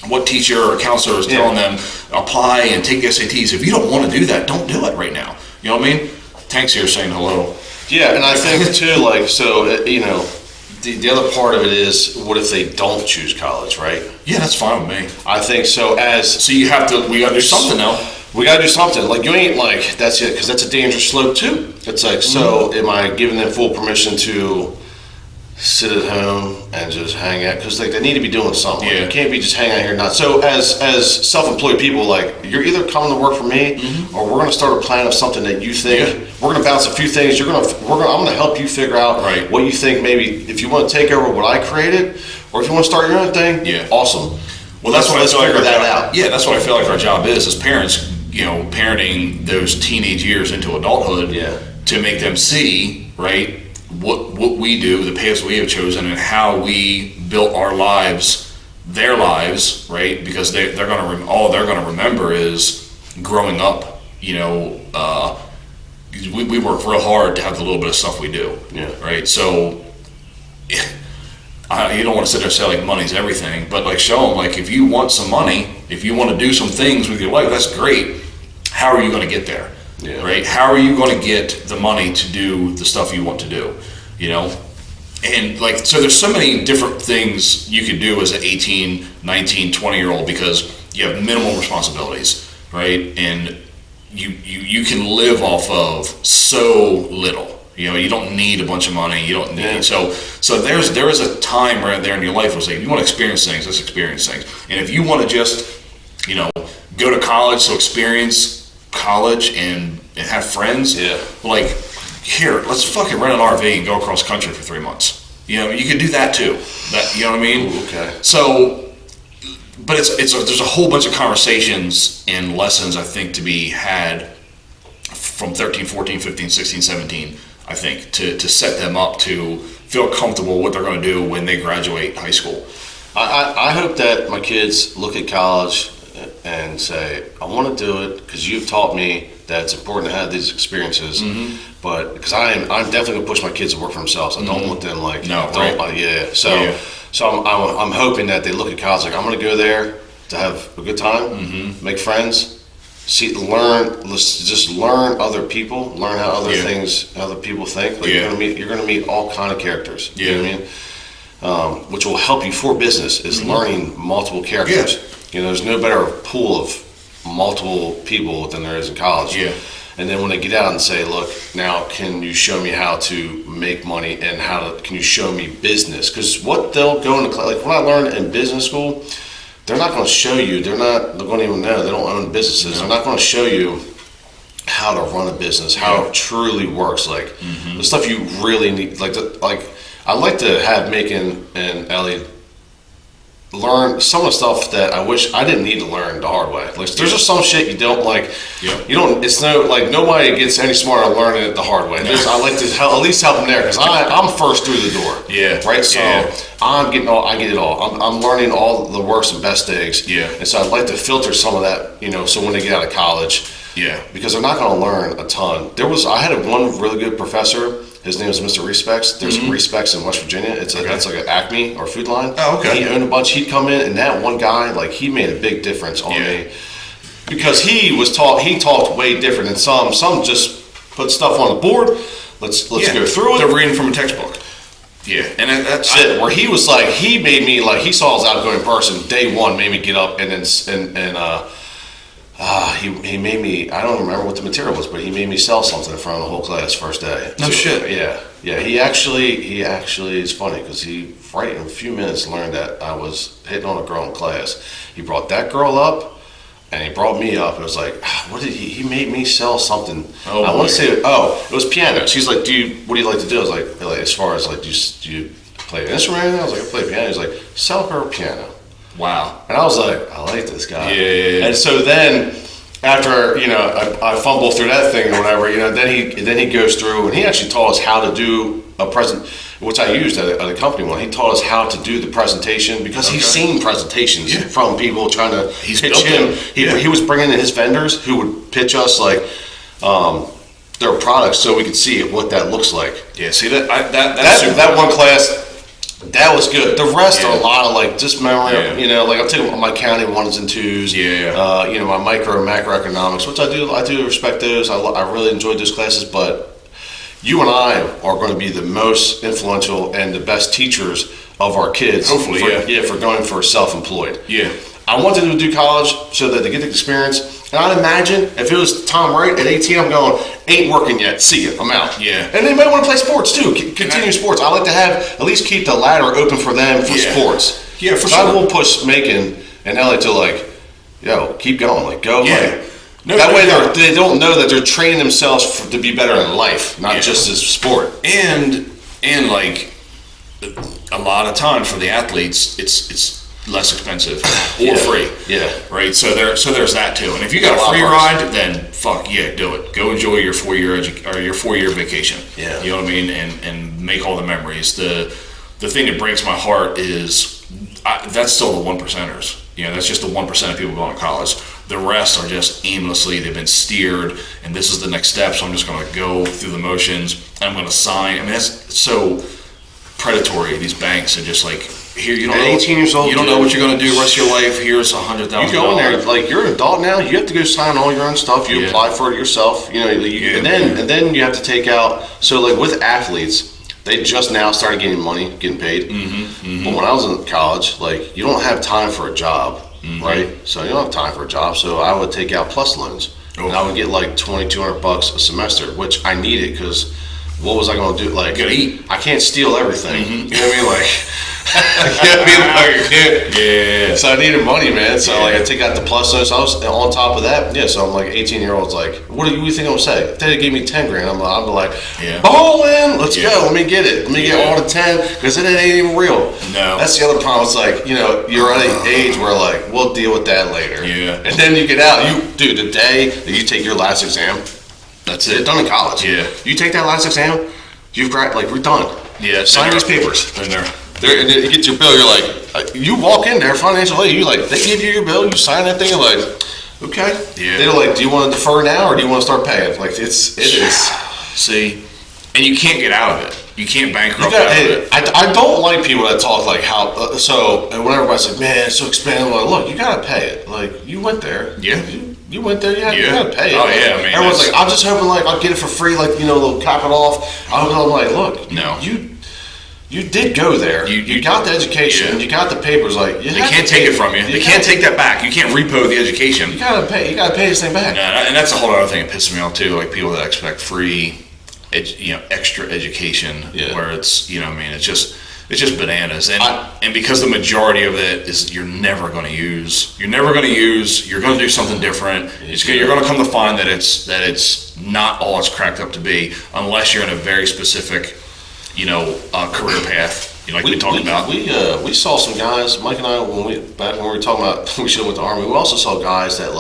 what teacher or counselor is telling them, apply and take the SATs. If you don't want to do that, don't do it right now. You know what I mean? Tank's here saying hello. Yeah, and I think too, like, so, the other part of it is, what if they don't choose college, right? Yeah, that's fine with me. I think so. So we got to do something now. We got to do something. Like, you ain't like, that's it, because that's a dangerous slope too. It's like, so am I giving them full permission to sit at home and just hang out, because like they need to be doing something. Like, Yeah. you can't be just hanging out here. Not so as self-employed people, like you're either coming to work for me, or we're going to start a plan of something that you think we're going to bounce a few things. I'm going to help you figure out Right. what you think. Maybe if you want to take over what I created, or if you want to start your own thing, awesome. Well, that's what I feel like figure our that job, out. Yeah, that's what I feel like our job is as parents. Parenting those teenage years into adulthood, to make them see, right, what we do, the paths we have chosen, and how we built our lives, their lives, right? Because all they're gonna remember is growing up. We work real hard to have the little bit of stuff we do, right? So. You don't want to sit there and say like money's everything, but like show them like if you want some money, if you want to do some things with your life, that's great. How are you going to get there? Right? How are you going to get the money to do the stuff you want to do? And like, so there's so many different things you could do as an 18, 19, 20-year-old, because you have minimal responsibilities, right? And you can live off of so little. You don't need a bunch of money. You don't need so there is a time right there in your life where it's like, if you want to experience things, let's experience things. And if you want to just go to college, so experience college and have friends, like here, let's fucking rent an RV and go across country for 3 months. You could do that too. You know what I mean? Ooh, okay. So, but there's a whole bunch of conversations and lessons I think to be had from 13, 14, 15, 16, 17. I think, to set them up to feel comfortable what they're going to do when they graduate high school. I hope that my kids look at college and say, I want to do it because you've taught me that it's important to have these experiences. But because I'm definitely going to push my kids to work for themselves. I don't want them like, So I'm hoping that they look at college like, I'm going to go there to have a good time, make friends. Just learn other people, learn how other people think. Like you're gonna meet all kind of characters. You know what I mean? Which will help you for business is learning multiple characters. There's no better pool of multiple people than there is in college. And then when they get out and say, look, now can you show me how to make money and can you show me business? Because what they'll go into like when I learned in business school, they're not going to show you. They're going to even know. They don't own businesses. They're not going to show you how to run a business, how it truly works. Like the stuff you really need. Like I like to have Macon and Ellie learn some of the stuff that I wish I didn't need to learn the hard way. Like there's just some shit you don't like. You don't. It's nobody gets any smarter learning it the hard way. I like to at least help them there because I'm first through the door. Right. So I get it all. I'm learning all the worst and best things. And so I'd like to filter some of that. So when they get out of college. Because they're not going to learn a ton. I had one really good professor. His name is Mr. Respects. There's Respects in West Virginia. That's like an Acme or Food Line. Oh, okay. And he owned a bunch. He'd come in, and that one guy, like, he made a big difference on me because he talked way different than some. Some just put stuff on the board. Let's go through it. They're reading from a textbook. And that's it. Where he was like, he made me like he saw his outgoing person day one, made me get up and he made me, I don't remember what the material was, but he made me sell something in front of the whole class first day. No shit. Yeah. He actually is funny because he, right in a few minutes, learned that I was hitting on a girl in class. He brought that girl up and he brought me up. It was like, what did he made me sell something. I want to say, it was piano. She's like, what do you like to do? I was like as far as like, do you play an instrument? I was like, I play piano. He's like, sell her a piano. Wow. And I was like, I like this guy. Yeah. And so then after, I fumble through that thing or whatever, then he goes through and he actually taught us how to do a present, which I used at a company one. He taught us how to do the presentation because he's seen presentations from people trying to pitch him. He was bringing in his vendors who would pitch us like their products so we could see what that looks like. Yeah, see that one class. That was good. The rest are a lot of like just memory. Like I'll take my counting ones and twos. My micro and macroeconomics, which I do respect those. I really enjoyed those classes. But you and I are going to be the most influential and the best teachers of our kids. Hopefully, for going for self-employed. Yeah. I wanted them to do college so that they get the experience, And I'd imagine if it was Tom Wright at 18, I'm going, ain't working yet. See ya. I'm out. Yeah. And they might want to play sports too. Continue sports. I like to have at least keep the ladder open for them for sports. Yeah, for sure. sure. I won't push Macon and Elliot to like, yo, keep going. Like, go. Yeah. Like, that way they don't know that they're training themselves to be better in life, not just as sport. And like a lot of times for the athletes, it's less expensive or free. Yeah. Right. So there's that too. And if you got a free ride, then fuck yeah, do it. Go enjoy your 4-year vacation. Yeah. You know what I mean? And make all the memories. The thing that breaks my heart is that's still the 1 percenters. You know, that's just the 1% of people going to college. The rest are just aimlessly, they've been steered, and this is the next step, so I'm just going to go through the motions, and I'm going to sign. I mean, that's so predatory. These banks are just like, here, you don't know, 18 years old, you don't know what you're going to do the rest of your life. Here's $100,000. You go in there, like, you're an adult now, you have to go sign all your own stuff, you apply for it yourself, you know, and then you have to take out, so like with athletes, they just now started getting money, getting paid. But when I was in college, like, you don't have time for a job. Right, so you don't have time for a job. So I would take out plus loans, and I would get like $2,200 a semester, which I needed because what was I going to do? Like, gotta eat. I can't steal everything. You know what I mean? Like, I can't. Yeah. So I needed money, man. So like I take out the plus loans. So I was on top of that. Yeah. So I'm like 18-year-olds. Like, what do you think I'm gonna say? If they gave me 10 grand, I'm like, ballin', let's go. Let me get it. Let me get all the 10 because it ain't even real. No. That's the other problem. It's like, you know, you're at an age where like we'll deal with that later. Yeah. And then you get out. The day that you take your last exam, that's it. Done in college. Yeah. You take that last exam, we're done. Yeah. Sign these papers. And they're and then you get your bill, you're like, you walk in there, financial aid, you like, they give you your bill, you sign that thing, you're like, okay. Yeah. They're like, do you want to defer now or do you want to start paying? Like, it is. See, and you can't get out of it. You can't bankrupt out of it. I don't like people that talk like how, and when everybody's like, man, it's so expensive, I'm like, look, you got to pay it. Like, you went there. Yeah. You went there, you got to pay it. Oh, yeah, I mean, everyone's like, I'm just hoping, like, I'll get it for free, like, you know, they'll cap it off. I'm like, look, no. You did go there. You got the education. You got the papers. Like they can't take it from you. They can't take that back. You can't repo the education. You gotta pay. You gotta pay this thing back. And that's a whole other thing that pisses me off too. Like people that expect free, extra education, where it's it's just bananas. And because the majority of it is you're never going to use. You're going to do something different. You're going to come to find that it's not all it's cracked up to be, unless you're in a very specific career path, like we talked about. We saw some guys, Mike and I, when we were talking about we should have went to Army, we also saw guys that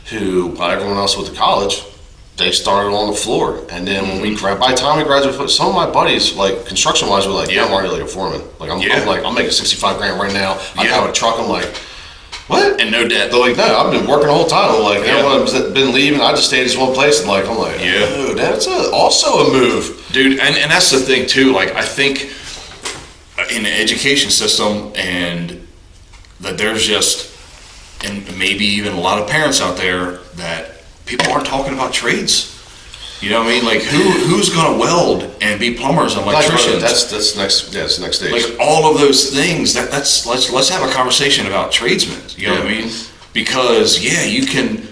who, while everyone else went to college, they started on the floor. And then when by the time we graduated, some of my buddies, like construction-wise, were like, I'm already like a foreman. Like, I'm making 65 grand right now. I got a truck. I'm like, what? And no debt. They're like, no, I've been working the whole time. I'm like, everyone's been leaving. I just stayed in this one place. And I'm like, dude, that's also a move. Dude, and that's the thing too. Like, I think in the education system, and that there's just, and maybe even a lot of parents out there that people aren't talking about trades. You know what I mean? Like, who's gonna weld and be plumbers and electricians? That's next. Yeah, it's the next stage. Like all of those things. Let's have a conversation about tradesmen. You know what I mean? Because you can.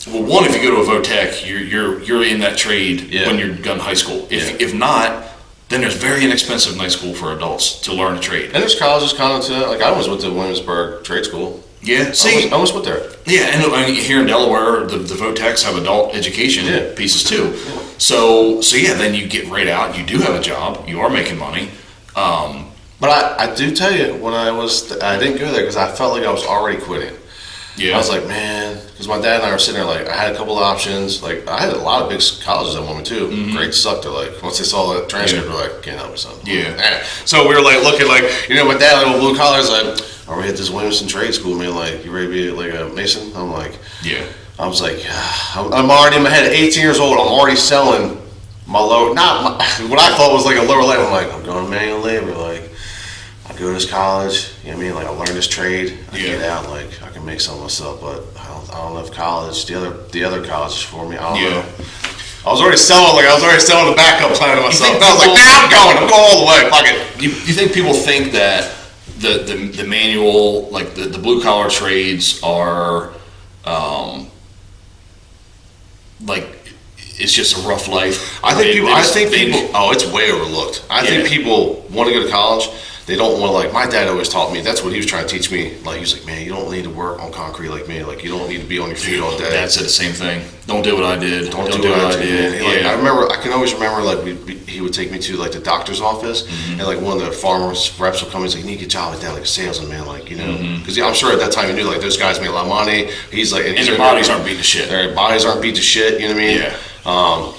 Well, one, if you go to a VOTech, you're in that trade when you're done high school. If not, then there's very inexpensive night school for adults to learn a trade. And there's colleges kind of like I almost went to Williamsburg Trade School. Yeah, I almost went there. Yeah, and here in Delaware, the VOTechs have adult education pieces too. Yeah. So then you get right out. You do have a job. You are making money. But I do tell you, when I didn't go there because I felt like I was already quitting. Yeah. I was like, man, because my dad and I were sitting there, like, I had a couple of options. Like, I had a lot of big colleges that wanted me too. Mm-hmm. Grades sucked. They're like, once they saw the transcript, they're like, can't help me, son. Yeah. So we were like looking like, my dad, like, blue collar, is like, are we at this Williamson trade school, man? Like, you ready to be like a mason? I'm like, I was like, I'm already in my head, 18 years old, I'm already selling my what I thought was like a lower level. I'm like, I'm going to manual labor, like, I go to this college, you know what I mean? Like, I learn this trade, I get out, like, I can make some of myself, but I don't know if college, the other colleges for me, I don't know. I was already selling the backup plan to myself. I was like, I'm going all the way, fuck it. You think people think that the manual, like the blue collar trades are like it's just a rough life. I think people. Oh, it's way overlooked. I think people want to go to college. They don't want to, like, my dad always taught me, that's what he was trying to teach me. Like, he was like, man, you don't need to work on concrete like me. Like, you don't need to be on your feet all day. Dad said the same thing. Don't do what I did. Don't do what I did. Like, I can always remember, like, he would take me to, like, the doctor's office, and, like, one of the farmers reps would come in and say, you need to get a job like that, like a salesman, man, like, you know. Because I'm sure at that time he knew, like, those guys make a lot of money. He's like, and their bodies aren't beat to shit. Their bodies aren't beat to shit, you know what I mean? Yeah.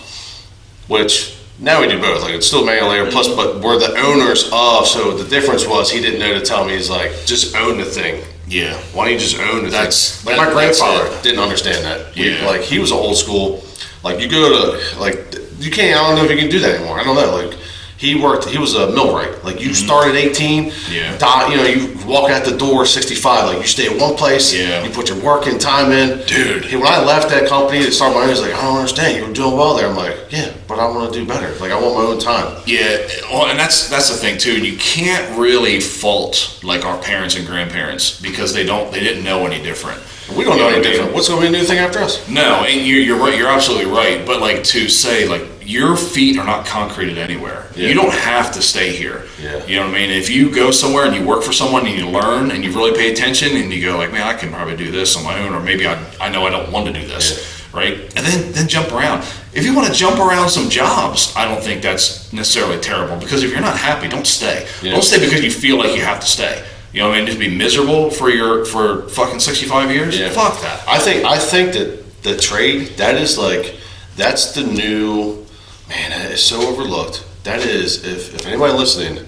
Which... Now we do both. Like, it's still manual labor plus, but we're the owners of. So the difference was he didn't know to tell me. He's like, just own the thing. Yeah. Why don't you just own the thing? Like, my grandfather didn't understand that. Like, he was old school. Like, you go to, like, you can't. I don't know if you can do that anymore. I don't know. Like, he was a millwright. Like, you start at 18. Yeah. You know, you walk out the door 65. Like, you stay at one place. Yeah. You put your work and time in. Dude. When I left that company to start my own, he's like, I don't understand. You're doing well there. I'm like, yeah, but I want to do better. Like, I want my own time. Yeah. Well, and that's the thing too. You can't really fault like our parents and grandparents because they didn't know any different. We don't know any different. What's going to be a new thing after us? No, and you're right. You're absolutely right. But like to say like your feet are not concreted anywhere. Yeah. You don't have to stay here. Yeah. You know what I mean? If you go somewhere and you work for someone and you learn and you really pay attention and you go like, man, I can probably do this on my own, or maybe I know I don't want to do this, right? And then jump around. If you want to jump around some jobs, I don't think that's necessarily terrible because if you're not happy, don't stay. Yeah. Don't stay because you feel like you have to stay. You know what I mean? Just be miserable for fucking 65 years? Yeah. Fuck that. I think that the trade, that's the new, man, that is so overlooked. That is, if anybody listening,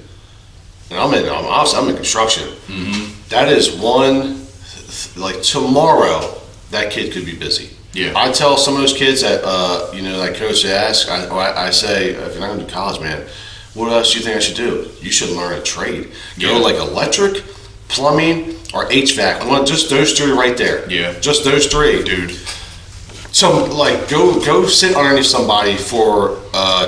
and I'm in construction, that is one, like tomorrow, that kid could be busy. Yeah. I tell some of those kids that, like coach asks, I say, if you're not going to do college, man, what else do you think I should do? You should learn a trade. Go like electric, plumbing, or HVAC. I want just those three right there. Yeah. Just those three, dude. So, like, go sit underneath somebody for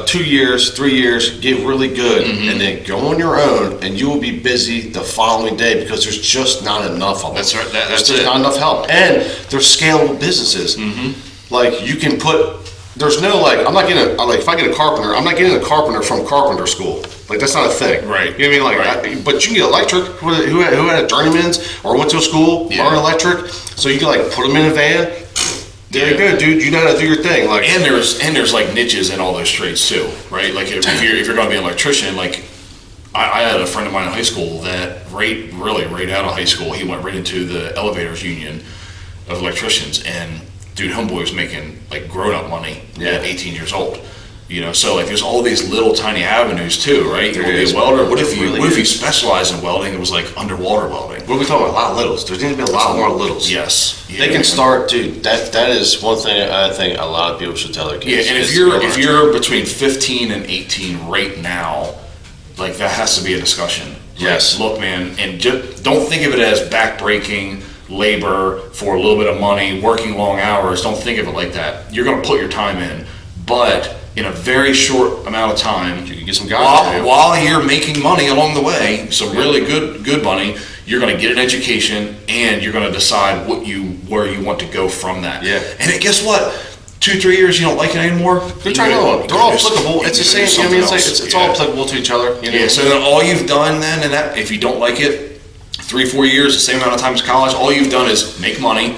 2 years, 3 years, get really good, and then go on your own, and you will be busy the following day because there's just not enough of them. That's right. There's just not enough help. And they're scalable businesses. Like, you can put... There's no, like, I'm not getting if I get a carpenter, I'm not getting a carpenter from carpenter school. Like, that's not a thing. Right. You know what I mean? Like, but you can get electric, who had a journeyman's or went to a school, learn electric, so you can, like, put them in a van. There you go, dude. You know how to do your thing. Like, and there's like niches in all those trades too, right? Like if you're going to be an electrician, like I had a friend of mine in high school that right out of high school, he went right into the elevators union of electricians, and dude, homeboy was making like grown up money at 18 years old. You know, so like there's all these little tiny avenues too, right? You want to be a welder. What if you specialize in welding? It was like underwater welding. What are we talking about? A lot of littles. There needs to be a lot more littles. Yes, they can start, dude. That is one thing I think a lot of people should tell their kids. Yeah, and if you're between 15 and 18 right now, like that has to be a discussion. Yes. Like, look, man, and just don't think of it as backbreaking labor for a little bit of money, working long hours. Don't think of it like that. You're going to put your time in, but in a very short amount of time, you can get some guys while you're making money along the way, some really good money. You're going to get an education, and you're going to decide where you want to go from that. Yeah. And guess what? 2-3 years you don't like it anymore. They're all applicable. It's the same. I mean, it's all applicable to each other. You know? Yeah. So then all you've done then, and that if you don't like it, 3-4 years, the same amount of time as college, all you've done is make money.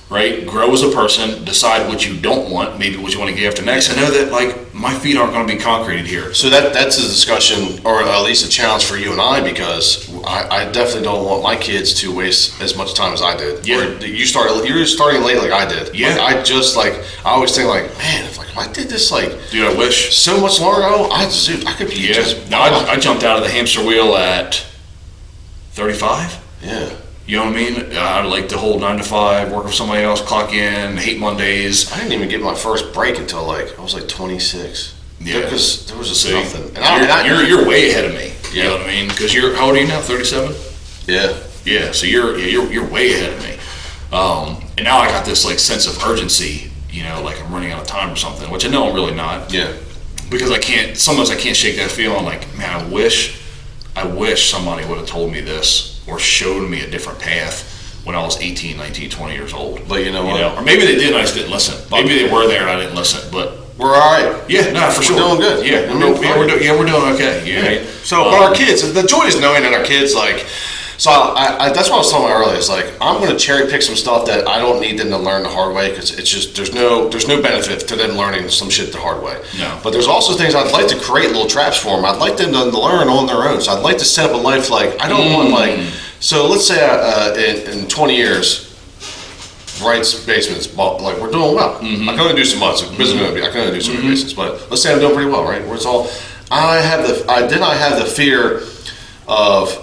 Right, grow as a person, decide what you don't want, maybe what you want to get after next, and know that like my feet aren't going to be concreted here. So that's a discussion, or at least a challenge for you and I, because I definitely don't want my kids to waste as much time as I did. Yeah, you're starting late like I did. Yeah, like, I always think like, man, if I did this like, dude, I wish so much longer ago, I could be just. No, I jumped out of the hamster wheel at 35. Yeah. You know what I mean? I like the whole 9 to 5, work with somebody else, clock in, hate Mondays. I didn't even get my first break until I was 26. Yeah, because there was just nothing. And you're way ahead of me. You know what I mean? Because how old are you now? 37. Yeah. Yeah. So you're way ahead of me. And now I got this like sense of urgency. You know, like I'm running out of time or something, which I know I'm really not. Yeah. Because sometimes I can't shake that feeling. Like, man, I wish somebody would have told me this or showed me a different path when I was 18, 19, 20 years old. But you know what? Or maybe they did and I just didn't listen. Maybe they were there and I didn't listen. But we're all right. Yeah, no, for sure. We're doing good. Yeah, we're doing okay. Yeah. So, but our kids, the joy is knowing that our kids like. So I that's what I was telling you earlier. It's like I'm going to cherry pick some stuff that I don't need them to learn the hard way because it's just there's no benefit to them learning some shit the hard way. No. But there's also things I'd like to create little traps for them. I'd like them to learn on their own. So I'd like to set up a life like I don't want like. So let's say in 20 years. Wright's basements, like we're doing well. I can only do so much. I can only do so many basements, but let's say I'm doing pretty well, right? Where it's all, I have the fear of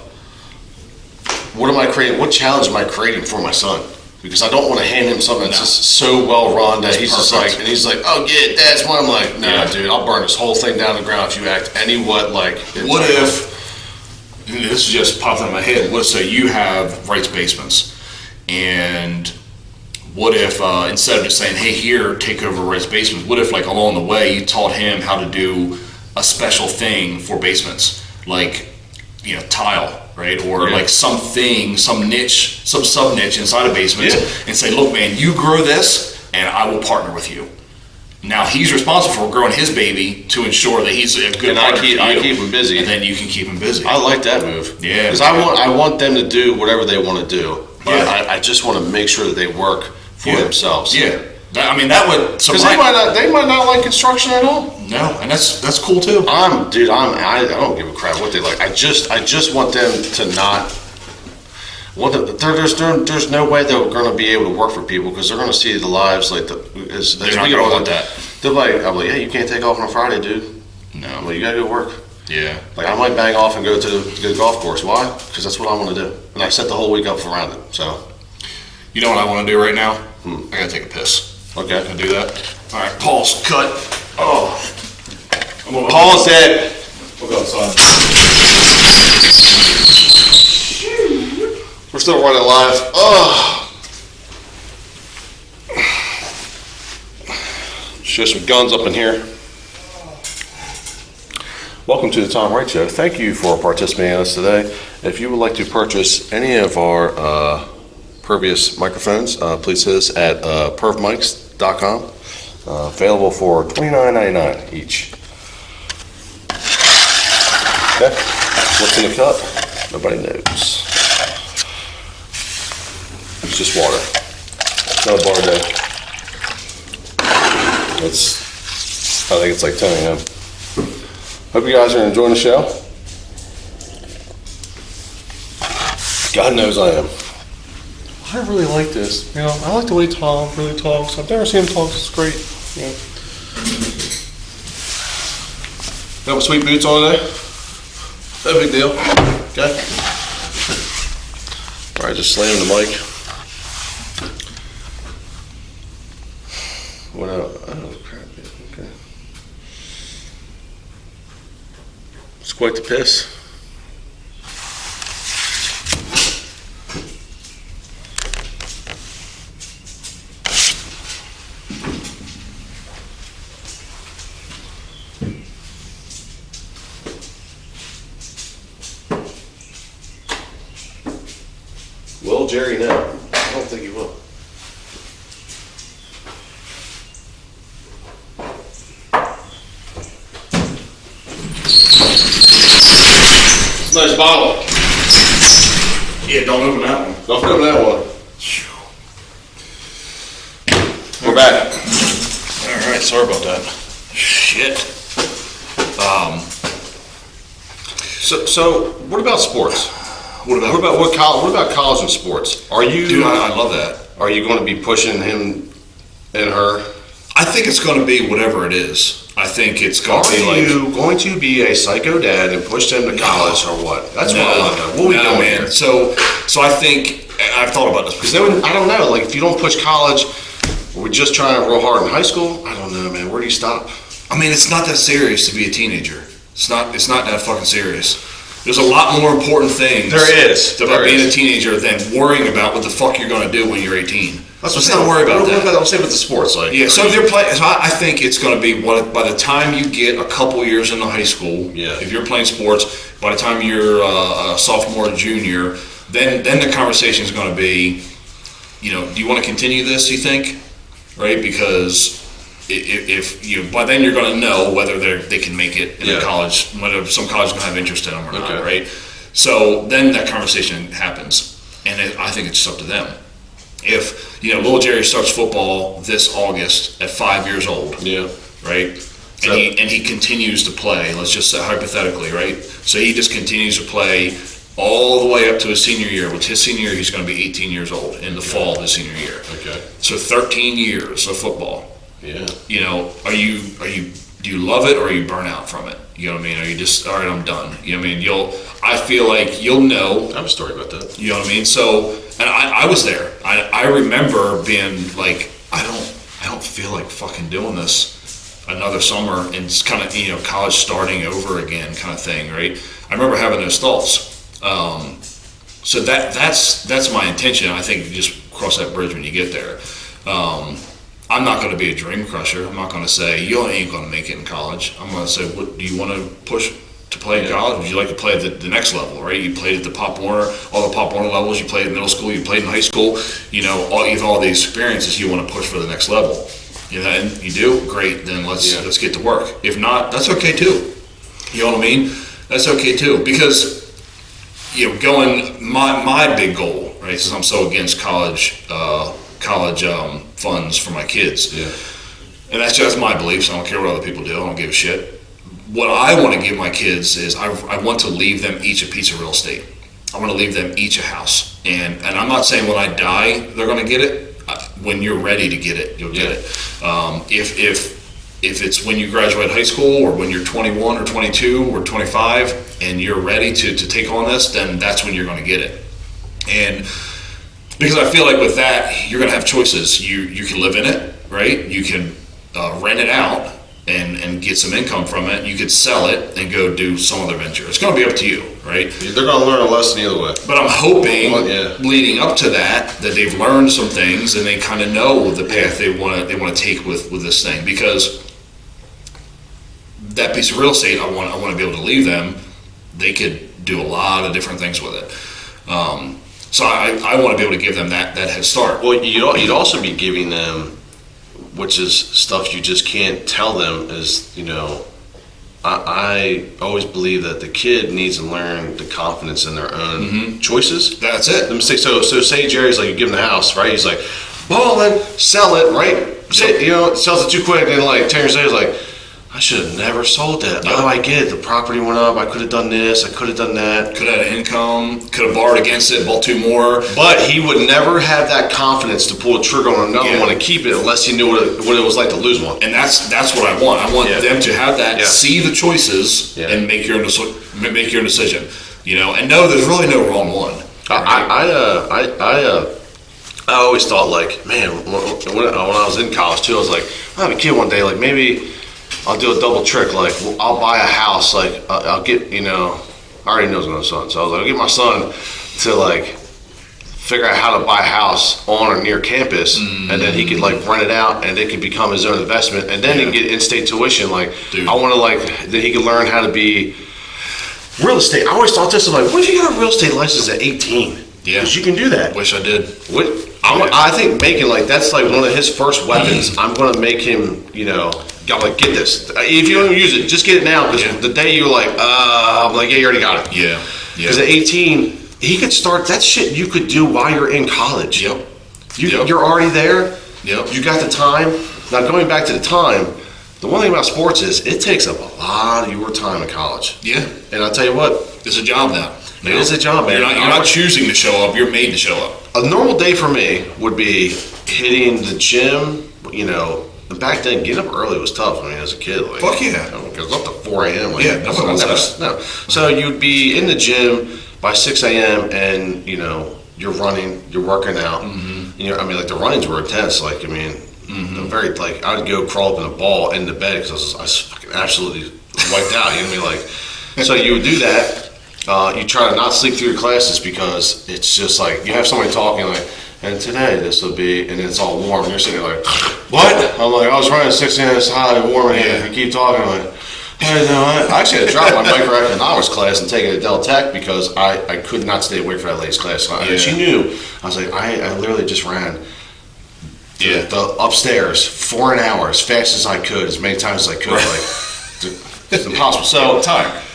what am I creating? What challenge am I creating for my son? Because I don't want to hand him something that's just so well run that he's just like, and he's like, oh yeah, that's one. I'm like, nah, dude, I'll burn this whole thing down to the ground if you act what if this just popped in my head? Let's say you have Wright's basements, and what if instead of just saying, hey, here, take over Wright's basements, what if like along the way you taught him how to do a special thing for basements, like tile, right? Or like something, some niche, some sub niche inside of basements, and say, look, man, you grow this, and I will partner with you. Now he's responsible for growing his baby to ensure that he's a good partner. I keep him busy, and then you can keep him busy. I like that move. Yeah, because I want them to do whatever they want to do, but I just want to make sure that they work for themselves. Yeah. That would, because they might not like construction at all. No, and that's cool too. I don't give a crap what they like. I just want them to not. There's no way they're going to be able to work for people because they're going to see the lives like as they're not going to want that. They're like, I'm like, hey, you can't take off on a Friday, dude. No, I'm like, you got to go work. Yeah. Like I might bang off and go to the golf course. Why? Because that's what I want to do, and I set the whole week up around it. So. You know what I want to do right now? I gotta take a piss. Okay. Can I do that? All right, pause, cut. Oh. Pause it. We'll go outside. We're still running live. Oh. Show some guns up in here. Welcome to the Tom Wright Show. Thank you for participating in us today. If you would like to purchase any of our Pervious microphones, please hit us at pervmics.com. Available for $29.99 each. Okay, what's in the cup? Nobody knows. It's just water. It's not a bar day. I think it's like 10 a.m. Hope you guys are enjoying the show. God knows I am. I really like this. I like the way Tom really talks. I've never seen him talk. It's great. Got my sweet boots on today. No big deal. Okay. All right, just slam the mic. What else? Oh, crap. Okay. It's quite the piss. Will Jerry know? I don't think he will. Nice bottle. Yeah, don't open that one. Don't open that one. We're back. All right, sorry about that. Shit. So what about sports? What about college and sports? Are you? Dude, I love that. Are you going to be pushing him and her? I think it's going to be whatever it is. I think it's going to be like. Are you going to be a psycho dad and push them to college or what? That's what I want to know. What are we doing man. here? So I think I've thought about this because I don't know. Like if you don't push college, we're just trying real hard in high school. I don't know, man. Where do you stop? I mean, it's not that serious to be a teenager. It's not that fucking serious. There's a lot more important things. There is. About being a teenager than worrying about what the fuck you're going to do when you're 18. Let's not worry about that. I'll say with the sports, like so if they're playing, I think it's going to be by the time you get a couple years into high school. Yeah. If you're playing sports, by the time you're a sophomore or junior, then the conversation is going to be, do you want to continue this, you think? Right? Because if you, by then you're going to know whether they can make it in a college, whether some college is going to have interest in them or not, right? So then that conversation happens, and I think it's just up to them. If, little Jerry starts football this August at 5 years old, right? And he continues to play, let's just say hypothetically, right? So he just continues to play all the way up to his senior year. With his senior year, he's going to be 18 years old in the fall of his senior year. Okay. So 13 years of football. Yeah. Do you love it, or are you burn out from it? You know what I mean? Are you just, all right, I'm done? You know what I mean? I feel like you'll know. I have a story about that. You know what I mean? So, and I was there. I remember being like, I don't feel like fucking doing this another summer, and it's kind of, college starting over again kind of thing, right? I remember having those thoughts. So that's my intention. I think you just cross that bridge when you get there. I'm not going to be a dream crusher. I'm not going to say, you ain't going to make it in college. I'm going to say, what do you want to push to play in college? Would you like to play at the next level, right? You played at the Pop Warner, all the Pop Warner levels. You played in middle school. You played in high school. You have all these experiences. You want to push for the next level. And you do? Great. Then let's get to work. If not, that's okay too. You know what I mean? That's okay too. Because, my big goal, right, since I'm so against college funds for my kids. Yeah. And that's just my beliefs. I don't care what other people do. I don't give a shit. What I want to give my kids is I want to leave them each a piece of real estate. I want to leave them each a house. And I'm not saying when I die, they're going to get it. When you're ready to get it, you'll get it. If it's when you graduate high school, or when you're 21 or 22 or 25 and you're ready to take on this, then that's when you're going to get it. And because I feel like with that, you're going to have choices. You can live in it, right? You can rent it out and get some income from it. You could sell it and go do some other venture. It's going to be up to you, right? They're going to learn a lesson either way. But I'm hoping leading up to that they've learned some things and they kind of know the path they want to take with this thing. Because that piece of real estate, I want to be able to leave them. They could do a lot of different things with it. So I want to be able to give them that head start. Well, you'd also be giving them, which is stuff you just can't tell them, is, I always believe that the kid needs to learn the confidence in their own choices. That's it. The mistake. So say Jerry's like, you give him the house, right? He's like, ballin', sell it, right? Say, sells it too quick, and like 10 years later, he's like, I should have never sold that. Yep. Oh, I get it. The property went up. I could have done this. I could have done that. Could have had an income. Could have borrowed against it, bought two more. But he would never have that confidence to pull a trigger on another one and keep it unless he knew what it was like to lose one. And that's what I want. I want them to have that, see the choices, and make your decision. And know there's really no wrong one. Right? I always thought, like, man, when I was in college too, I was like, I have a kid one day, like maybe I'll do a double trick. Like, I'll buy a house. Like, I'll get, I already know my son. So I was like, I'll get my son to, like, figure out how to buy a house on or near campus. And then he could, like, rent it out and it could become his own investment. And then he can get in-state tuition. Like, I want to, like, then he could learn how to be real estate. I always thought this, like, what if you got a real estate license at 18? Yeah. Because you can do that. Wish I did. I think making, like, that's like one of his first weapons. I'm going to make him, I'm like, get this. If you don't use it, just get it now. Because the day you're like, I'm like, yeah, you already got it. Yeah. Because at 18, he could start, that shit you could do while you're in college. Yep. You're already there. Yep. You got the time. Now, going back to the time, the one thing about sports is it takes up a lot of your time in college. Yeah. And I'll tell you what. It's a job now. It is a job, man. You're not choosing to show up. You're made to show up. A normal day for me would be hitting the gym, and back then, getting up early was tough. I mean, as a kid, like, fuck yeah, it was up to 4 a.m. Like, no. So you'd be in the gym by 6 a.m. and you're running, you're working out. Like the runnings were intense. Like, very, like, I'd go crawl up in a ball in the bed because I was fucking absolutely wiped out. You know what I mean? Like, so you would do that. You try to not sleep through your classes because it's just like you have somebody talking like, and today this will be, and it's all warm. And you're sitting there like, what? I'm like, I was running 6 a.m. It's hot and warm in here. You keep talking, I'm like, I actually had to drop my microeconomics class and take it at Del Tech because I could not stay awake for that lady's class. And she knew. I was like, I literally just ran the upstairs for an hour as fast as I could, as many times as I could. It's impossible.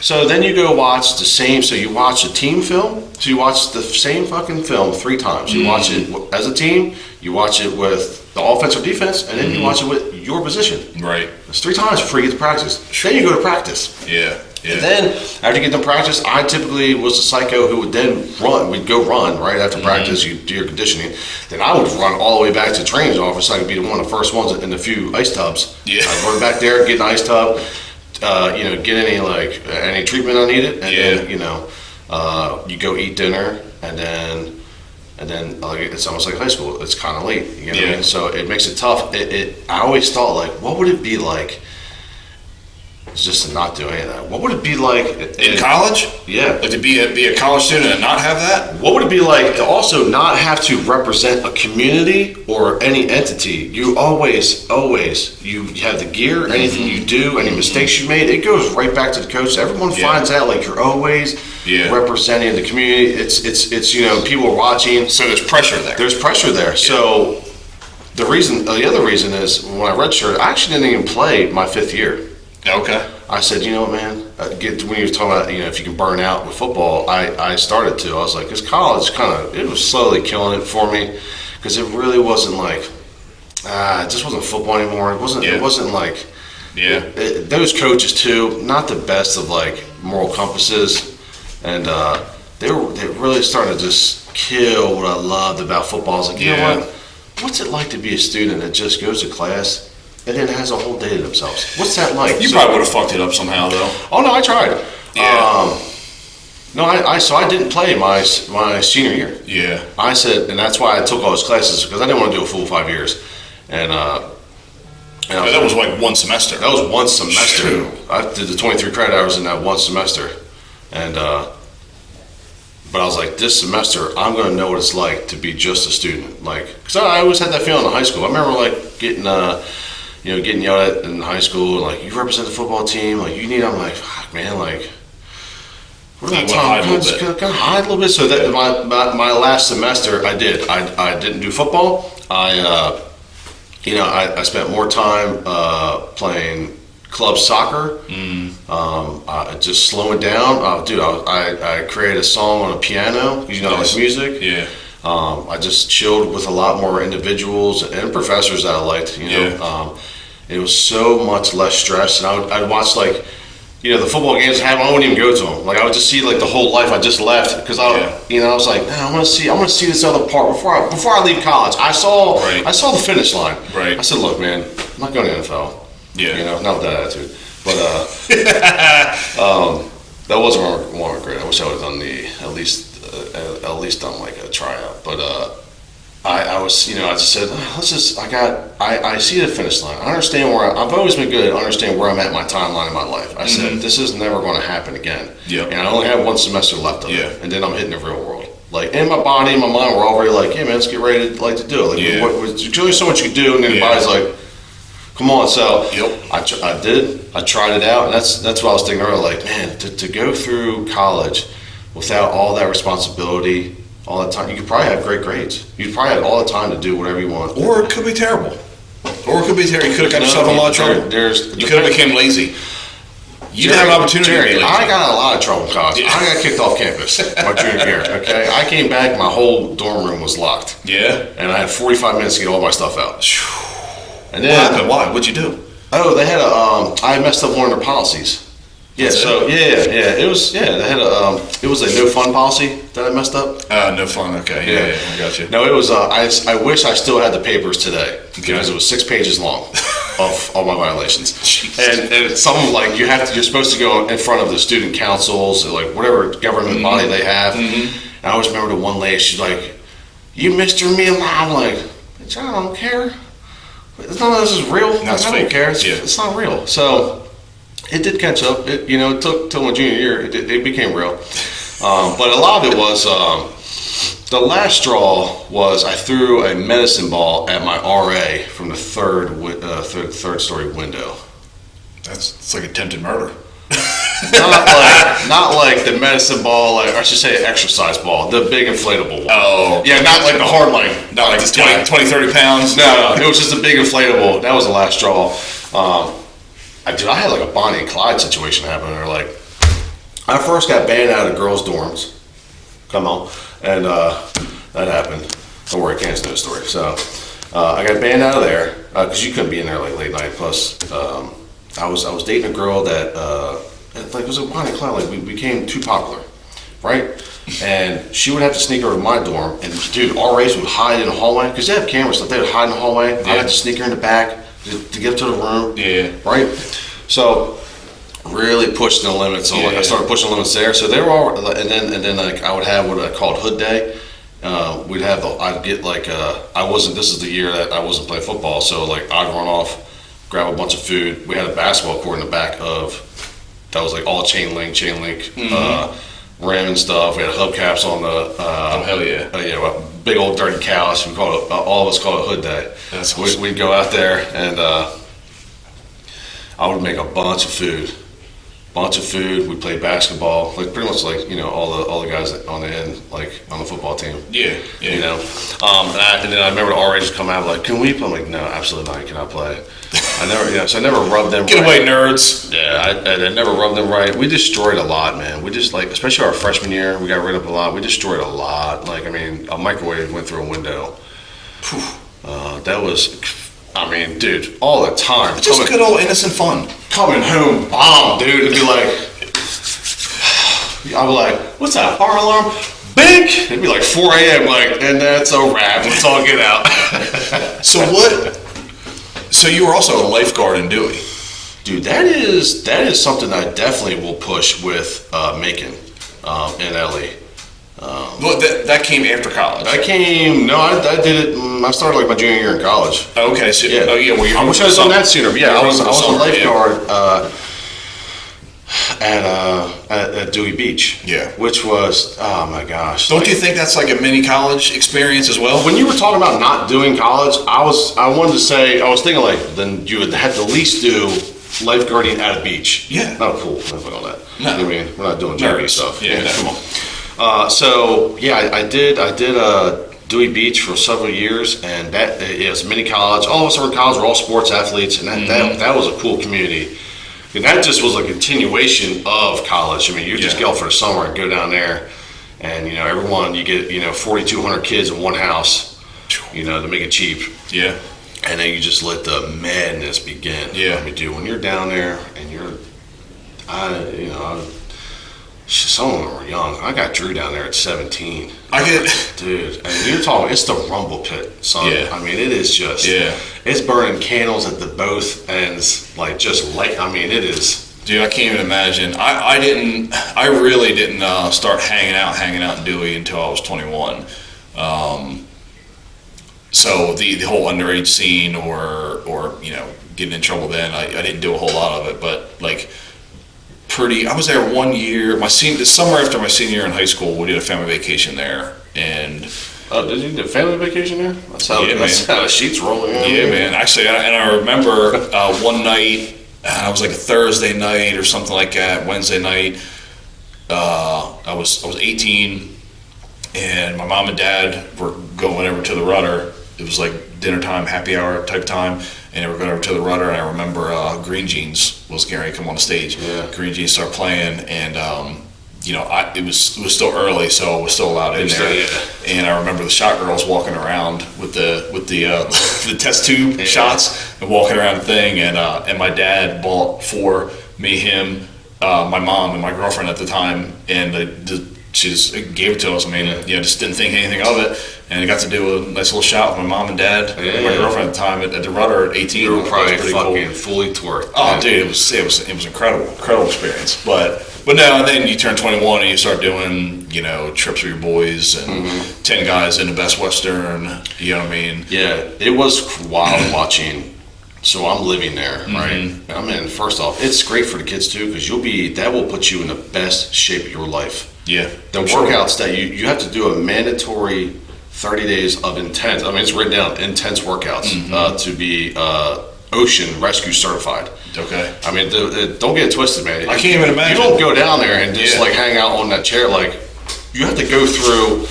So then you go watch the same. So you watch a team film. So you watch the same fucking film 3 times. You watch it as a team. You watch it with the offense or defense, and then you watch it with your position. Right. It's 3 times before you get to practice. Then you go to practice. Yeah. And then after you get done practice, I typically was the psycho who would then run. We'd go run right after practice. You do your conditioning. Then I would run all the way back to the trainer's office so I could be one of the first ones in a few ice tubs. Yeah. I'd run back there, get an ice tub, get any treatment I needed, and then you go eat dinner, and then it's almost like high school. It's kind of late. You know what I mean? So it makes it tough. I always thought, like, what would it be like just to not do any of that? What would it be like in college? Yeah. Like to be a college student and not have that? What would it be like to also not have to represent a community or any entity? You always, you have the gear, anything you do, any mistakes you made, it goes right back to the coach. Everyone finds out, like, you're always representing the community. It's people are watching. So there's pressure there. There's pressure there. Yeah. So the other reason is when I redshirted, I actually didn't even play my 5th year. Okay. I said, you know what, man, when you were talking about, if you can burn out with football, I started to. I was like, this college it was slowly killing it for me because it really wasn't like, it just wasn't football anymore. It wasn't like, those coaches too, not the best of like moral compasses. And they really started to just kill what I loved about football. I was like, you know what, what's it like to be a student that just goes to class and then has a whole day to themselves? What's that like? You probably would have fucked it up somehow, though. Oh no, I tried. Yeah. I didn't play my senior year. Yeah. I said, and that's why I took all those classes because I didn't want to do a full 5 years. And that was like one semester. That was one semester. Shoot. I did the 23 credit hours in that one semester, and but I was like, this semester I'm going to know what it's like to be just a student, like, because I always had that feeling in high school. I remember like getting yelled at in high school, like, you represent the football team, like, you need. I'm like, fuck, man, like, what about time? Can I hide a little bit? So that my last semester, I didn't do football. I spent more time playing club soccer, just slowing down. I created a song on a piano because I like music. Yeah. I just chilled with a lot more individuals and professors that I liked. It was so much less stress, and I'd watch like, the football games I wouldn't even go to them. Like I would just see like the whole life I just left because I was like, I want to see this other part before I leave college. I saw the finish line. Right. I said, look, man, I'm not going to the NFL. Yeah. Not with that attitude, but that wasn't one regret. I wish I would have done at least done like a tryout, but I was, I just said, I see the finish line. I understand I've always been good at understanding where I'm at in my timeline in my life. I said, this is never going to happen again. Yep. And I only have one semester left of it, and then I'm hitting the real world. Like, in my body and my mind, we're already like, hey man, let's get ready to do it. Like, there's only so much you can do, and then your body's like, come on. So I did. I tried it out, and that's what I was thinking earlier. Like, man, to go through college without all that responsibility, all the time, you could probably have great grades. You'd probably have all the time to do whatever you want. Or it could be terrible. You could have got yourself in a lot of trouble. You could have became lazy. You didn't have an opportunity to be lazy. I got in a lot of trouble in college. I got kicked off campus my junior year. Okay, I came back, my whole dorm room was locked. Yeah. And I had 45 minutes to get all my stuff out. And then, what happened? Why? What'd you do? Oh, they had I messed up one of their policies. Yeah, it was it was a no fun policy that I messed up. No fun. Okay, yeah, I got you. No, it was. I wish I still had the papers today because it was 6 pages long of all my violations. and some like you're supposed to go in front of the student councils or like whatever government body they have. And I always remember the one lady. She's like, "You Mr. Me," I'm like, "Bitch, I don't care. None of this is real. I don't care. It's not real." So. It did catch up. It took till my junior year. It became real. But a lot of it was the last straw was I threw a medicine ball at my RA from the third story window. It's like attempted murder. not like the medicine ball, like, or I should say exercise ball, the big inflatable one. Oh. Yeah, not like the hard like. Not like this 20, 30 pounds? No, it was just a big inflatable. That was the last straw. I had like a Bonnie and Clyde situation happen. Or like, I first got banned out of girls' dorms. Come on. And that happened. Don't worry, Candace knows the story. So I got banned out of there because you couldn't be in there like late night. Plus, I was dating a girl that like it was a Bonnie and Clyde. Like we became too popular, right? And she would have to sneak over to my dorm, and dude, RAs would hide in the hallway because they have cameras. So they would hide in the hallway. Yeah. I'd have to sneak her in the back to get to the room. Yeah. Right. So really pushing the limits. So like I started pushing the limits there. So they were all, and then like I would have what I called hood day. We'd have I'd get like this is the year that I wasn't playing football. So like I'd run off, grab a bunch of food. We had a basketball court in the back that was like all chain link, rim and stuff. We had hubcaps on the. Oh hell yeah! Well, big old dirty couch. We call it. All of us call it hood day. That's awesome. We'd go out there and I would make a bunch of food. We'd play basketball, like pretty much like all the guys on the end, like on the football team. Yeah. You know, and then I remember the RAs come out like, "Can we play?" I'm like, "No, absolutely not. You cannot play." So I never rubbed them. Get away, nerds. Yeah, I never rubbed them right. We destroyed a lot, man. We just like, especially our freshman year, we got rid of a lot. We destroyed a lot. Like, I mean, a microwave went through a window. That was, I mean, dude, all the time. Just good old innocent fun. Coming home, bomb, dude. It'd be like, I'd be like, what's that, fire alarm? Bink! It'd be like 4 a.m. Like, and that's a wrap. Let's all get out. So you were also a lifeguard in Dewey. Dude, that is something I definitely will push with Macon and Ellie. Well, that came after college. I did it. I started like my junior year in college. Okay, so yeah. Well, you I wish I was done that sooner. But yeah, I was a lifeguard at Dewey Beach. Yeah, which was, oh my gosh. Don't you think that's like a mini college experience as well? When you were talking about not doing college, I was thinking like, then you would have to at least do lifeguarding at a beach. Yeah. Not cool. Nothing on that. No. I mean, we're not doing charity stuff. Yeah, come on. So yeah, I did Dewey Beach for several years, and that is mini college. All of us were in college. We're all sports athletes, and that was a cool community. And that just was a continuation of college. I mean, you just go for the summer and go down there, and everyone, you get 4,200 kids in one house, to make it cheap. Yeah. And then you just let the madness begin. Yeah. I mean, dude, when you're down there and some of them were young. I got Drew down there at 17. Dude, and you're talking, it's the rumble pit, son. Yeah. I mean, it is just, it's burning candles at the both ends, like just light. I mean, it is. Dude, I can't even imagine. I really didn't start hanging out in Dewey until I was 21. So the whole underage scene or getting in trouble then, I didn't do a whole lot of it, but like I was there 1 year, the summer after my senior year in high school, we did a family vacation there, and did you do a family vacation there? That's how the sheets rolling in. Yeah, man. Actually, I remember one night, it was like a Thursday night or something like that, Wednesday night. I was 18, and my mom and dad were going over to the Rudder. It was like dinner time, happy hour type time, and they were going over to the Rudder. And I remember Green Jeans was getting ready to come on the stage. Yeah. Green Jeans started playing, and it was still early, so it was still allowed in there. Yeah. And I remember the shot girls walking around with the test tube shots and walking around the thing. And my dad bought for me, him, my mom, and my girlfriend at the time, and she just gave it to us. I mean, just didn't think anything of it. And I got to do a nice little shot with my mom and dad and my girlfriend at the time at the Rudder at 18. You were probably fucking fully twerked. Oh, dude, it was incredible experience. But no, and then you turn 21 and you start doing, trips with your boys and 10 guys in the Best Western. You know what I mean? Yeah, it was wild watching. So I'm living there, right? I mean, first off, it's great for the kids too, because that will put you in the best shape of your life. Yeah. The workouts that you have to do a mandatory 30 days of intense, I mean, it's written down, intense workouts to be ocean rescue certified. Okay. I mean, don't get it twisted, man. I can't even imagine. You don't go down there and just like hang out on that chair. Like, you have to go through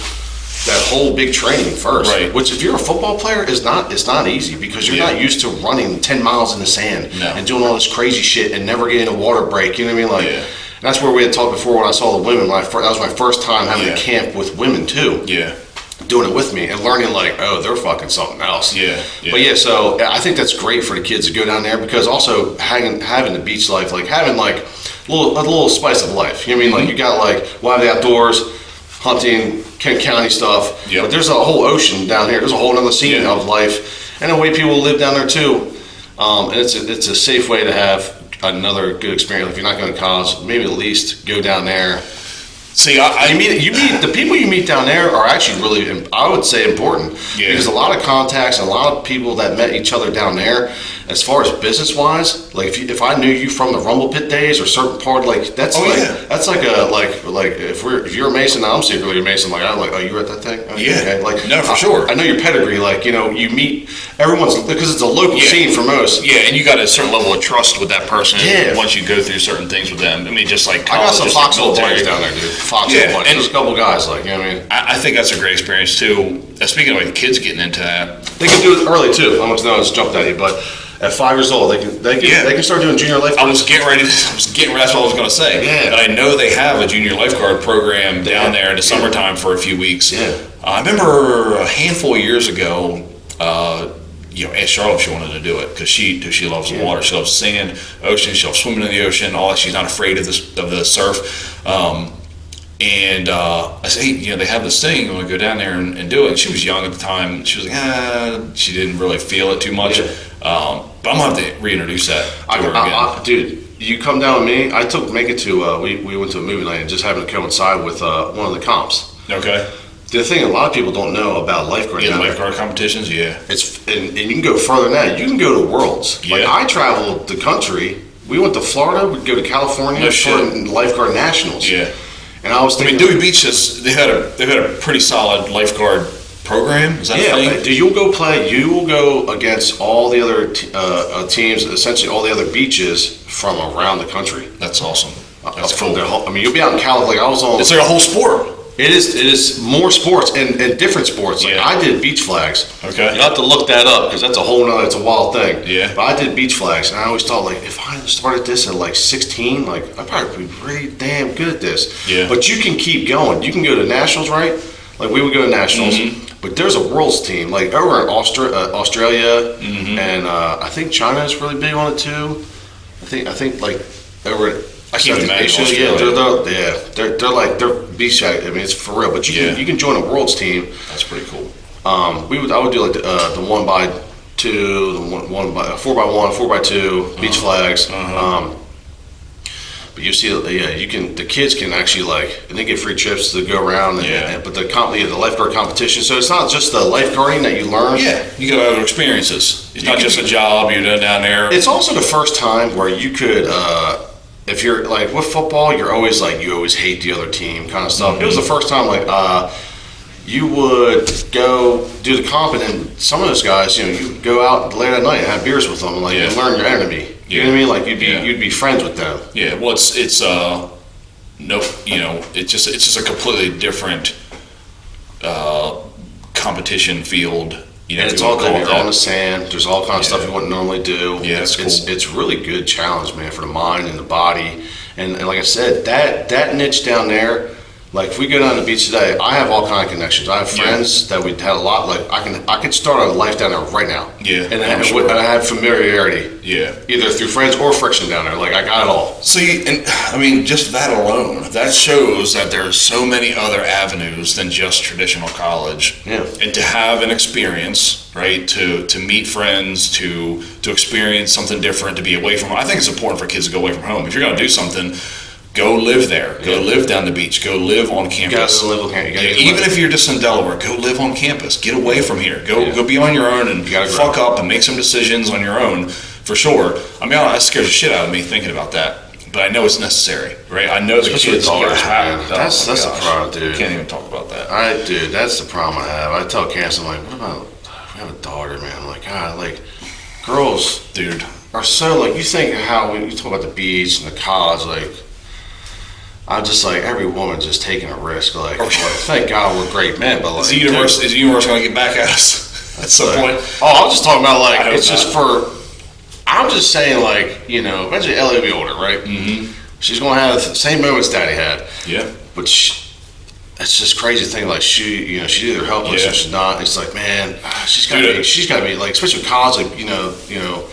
that whole big training first. Right. Which, if you're a football player, it's not easy, because you're not used to running 10 miles in the sand and doing all this crazy shit and never getting a water break. You know what I mean? Like, and that's where we had talked before when I saw the women. That was my first time having a camp with women too. Yeah. Doing it with me and learning, like, oh, they're fucking something else. Yeah. But so I think that's great for the kids to go down there, because also having the beach life, like having like a little spice of life. You know what I mean? Like, you got like wild outdoors, hunting, Kent County stuff. But there's a whole ocean down here. There's a whole other scene of life, and the way people live down there too. And it's a safe way to have another good experience. If you're not going to college, maybe at least go down there. See, you meet the people you meet down there are actually really, I would say, important. Because a lot of contacts and a lot of people that met each other down there, as far as business wise, like if I knew you from the Rumble Pit days or certain part, like that's that's like if you're a Mason, I'm secretly a Mason. Like, I'm like, oh, you were at that thing? Okay. Like, no, for sure. I know your pedigree. Like, you meet everyone's, because it's a local scene for most. Yeah, and you got a certain level of trust with that person. Once you go through certain things with them. I mean, just like I got some Foxhole buddies down there, dude. Foxhole buddies. There's a couple guys, like, you know what I mean. I think that's a great experience too. Speaking of like kids getting into that, they can do it early too. I don't know, I just jumped at you, but at 5 years old, they can start doing junior lifeguard. I was getting ready. That's what I was going to say. Yeah. But I know they have a junior lifeguard program down there in the summertime for a few weeks. Yeah. I remember a handful of years ago. Asked Charlotte if she wanted to do it, because she loves the water. She loves sand, ocean. She loves swimming in the ocean. All that. She's not afraid of the surf. And I said, hey, they have this thing. I want to go down there and do it. And she was young at the time. She was like, she didn't really feel it too much. But I'm going to have to reintroduce that to her again. Dude, you come down with me. I took Megan to, we went to a movie night, and just happened to coincide with one of the comps. Okay. The thing a lot of people don't know about lifeguard. Lifeguard competitions, It's and you can go further than that. You can go to Worlds. Like, I traveled the country. We went to Florida. We'd go to California for lifeguard nationals. Yeah. And I was thinking, Dewey Beach they've had a pretty solid lifeguard program. Is that a thing? You will go against all the other teams, essentially all the other beaches from around the country. That's awesome. That's cool. You'll be out in California. Like, I was on. It's like a whole sport. It is more sports and different sports. Like, I did beach flags. Okay. You have to look that up, because that's a whole nother, it's a wild thing. Yeah. But I did beach flags, and I always thought, like, if I started this at like 16, like, I'd probably be pretty damn good at this. Yeah. But you can keep going. You can go to nationals, right? Like, we would go to nationals. Mm-hmm. But there's a world's team, like over in Australia, and I think China is really big on it too. I think like over at I can't imagine. they're beach shag. I mean, it's for real. But you can join a world's team. That's pretty cool. I would do like the 1x2, the 4x1, 4x2 beach flags. But you see, the kids can actually, like, and they get free trips to go around. But the lifeguard competition. So it's not just the lifeguarding that you learn. Yeah, you get other experiences. It's not just a job you're doing down there. It's also the first time where you could. If you're like with football, you always hate the other team kind of stuff. It was the first time you would go do the comp, and then some of those guys, you would go out late at night and have beers with them, and learn your enemy. You know what I mean? Like, you'd be friends with them. Yeah. Well, it's it's just a completely different competition field. And it's all good. You're on the sand. There's all kinds of stuff you wouldn't normally do. Yeah, it's really good challenge, man, for the mind and the body. And like I said, that niche down there, like, if we go down to the beach today, I have all kind of connections. I have friends that we had a lot. Like, I could start a life down there right now. Yeah, and I have familiarity. Yeah, either through friends or friction down there. Like, I got it all. See, and I mean, just that alone, that shows that there's so many other avenues than just traditional college. Yeah, and to have an experience, right? To meet friends, to experience something different, to be away from home. I think it's important for kids to go away from home. If you're going to do something, go live there. Go live down the beach. Go live on campus. Even if you're just in Delaware, go live on campus. Get away from here. Go be on your own and fuck up and make some decisions on your own, for sure. I mean, that scares the shit out of me thinking about that. But I know it's necessary, right? I know the kids have. That's the problem, dude. Can't even talk about that. That's the problem I have. I tell Cass, I'm like, what about, we have a daughter, man. I'm like, God, like, girls, dude, are so like, you think how when you talk about the beach and the college, like, I'm just like, every woman just taking a risk. Like, thank God we're great men, but like, is the universe going to get back at us at some point? Oh, I'm just talking about like, it's just for. I'm just saying, like, you know, eventually Ellie will be older, right? Mm-hmm. She's going to have the same moments Daddy had. Yeah. But it's just crazy thing. Like, she's either helpless or she's not. It's like, man, she's got to be like, especially with college, like, you know,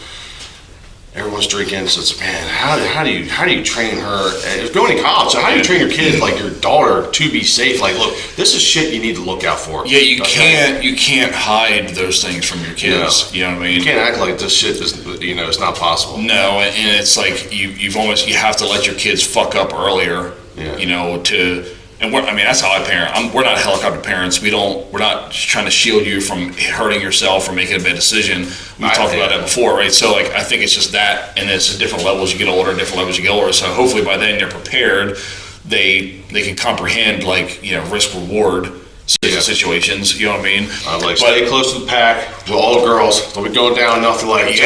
everyone's drinking. So it's, man, how do you train her? If going to college, so how do you train your kid, like your daughter, to be safe? Like, look, this is shit you need to look out for. Yeah, you can't hide those things from your kids. You know what I mean? You can't act like this shit is, it's not possible. No, and it's like you have to let your kids fuck up earlier. Yeah. You know, that's how I parent. We're not helicopter parents. We're not trying to shield you from hurting yourself or making a bad decision. We've talked about that before, right? So like, I think it's just that, and it's just different levels you get older, different levels you get older. So hopefully by then they're prepared. They can comprehend, like, you know, risk reward situations. You know what I mean? Stay close to the pack with all the girls. Don't be going down enough to like.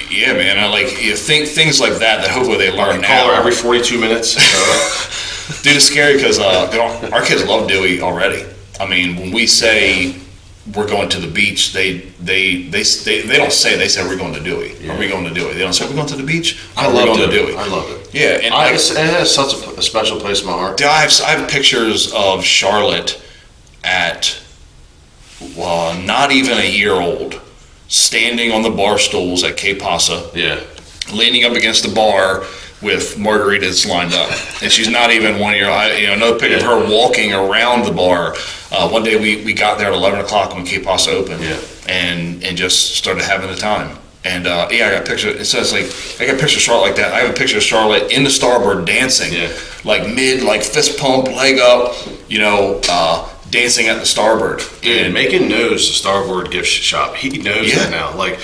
Yeah, man. I like, you think things like that hopefully they learn now. Call her every 42 minutes. Dude, it's scary because our kids love Dewey already. I mean, when we say we're going to the beach, they don't say, they say we're going to Dewey. Yeah. Are we going to Dewey? They don't say we're going to the beach. I love Dewey. I love it. Yeah, and it has such a special place in my heart. I have pictures of Charlotte at not even a year old, standing on the bar stools at Cape Pasa. Yeah. Leaning up against the bar with margaritas lined up, and she's not even 1 year. Another picture of her walking around the bar. One day we got there at 11 o'clock when Cape Pasa opened, and just started having the time. And I got picture. It says like, I got a picture of Charlotte like that. I have a picture of Charlotte in the starboard dancing, like fist pump, leg up, dancing at the starboard. Dude, and Macon knows the starboard gift shop. He knows that now. Like,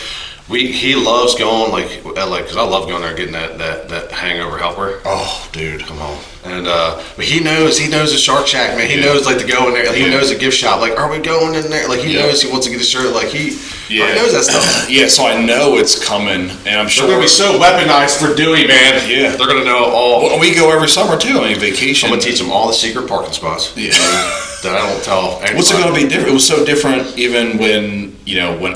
he loves going, because I love going there and getting that hangover helper. Oh, dude, come on. And but he knows the Shark Shack, man. He knows, like, to go in there. Like, he knows the gift shop. Like, are we going in there? Like, he knows he wants to get a shirt. Like, he knows that stuff. Yeah, so I know it's coming, and I'm sure they're gonna be so weaponized for Dewey, man. Yeah, they're gonna know all. Well, we go every summer too. I mean, vacation. I'm gonna teach them all the secret parking spots. Yeah. That I don't tell anybody. What's it going to be different? It was so different even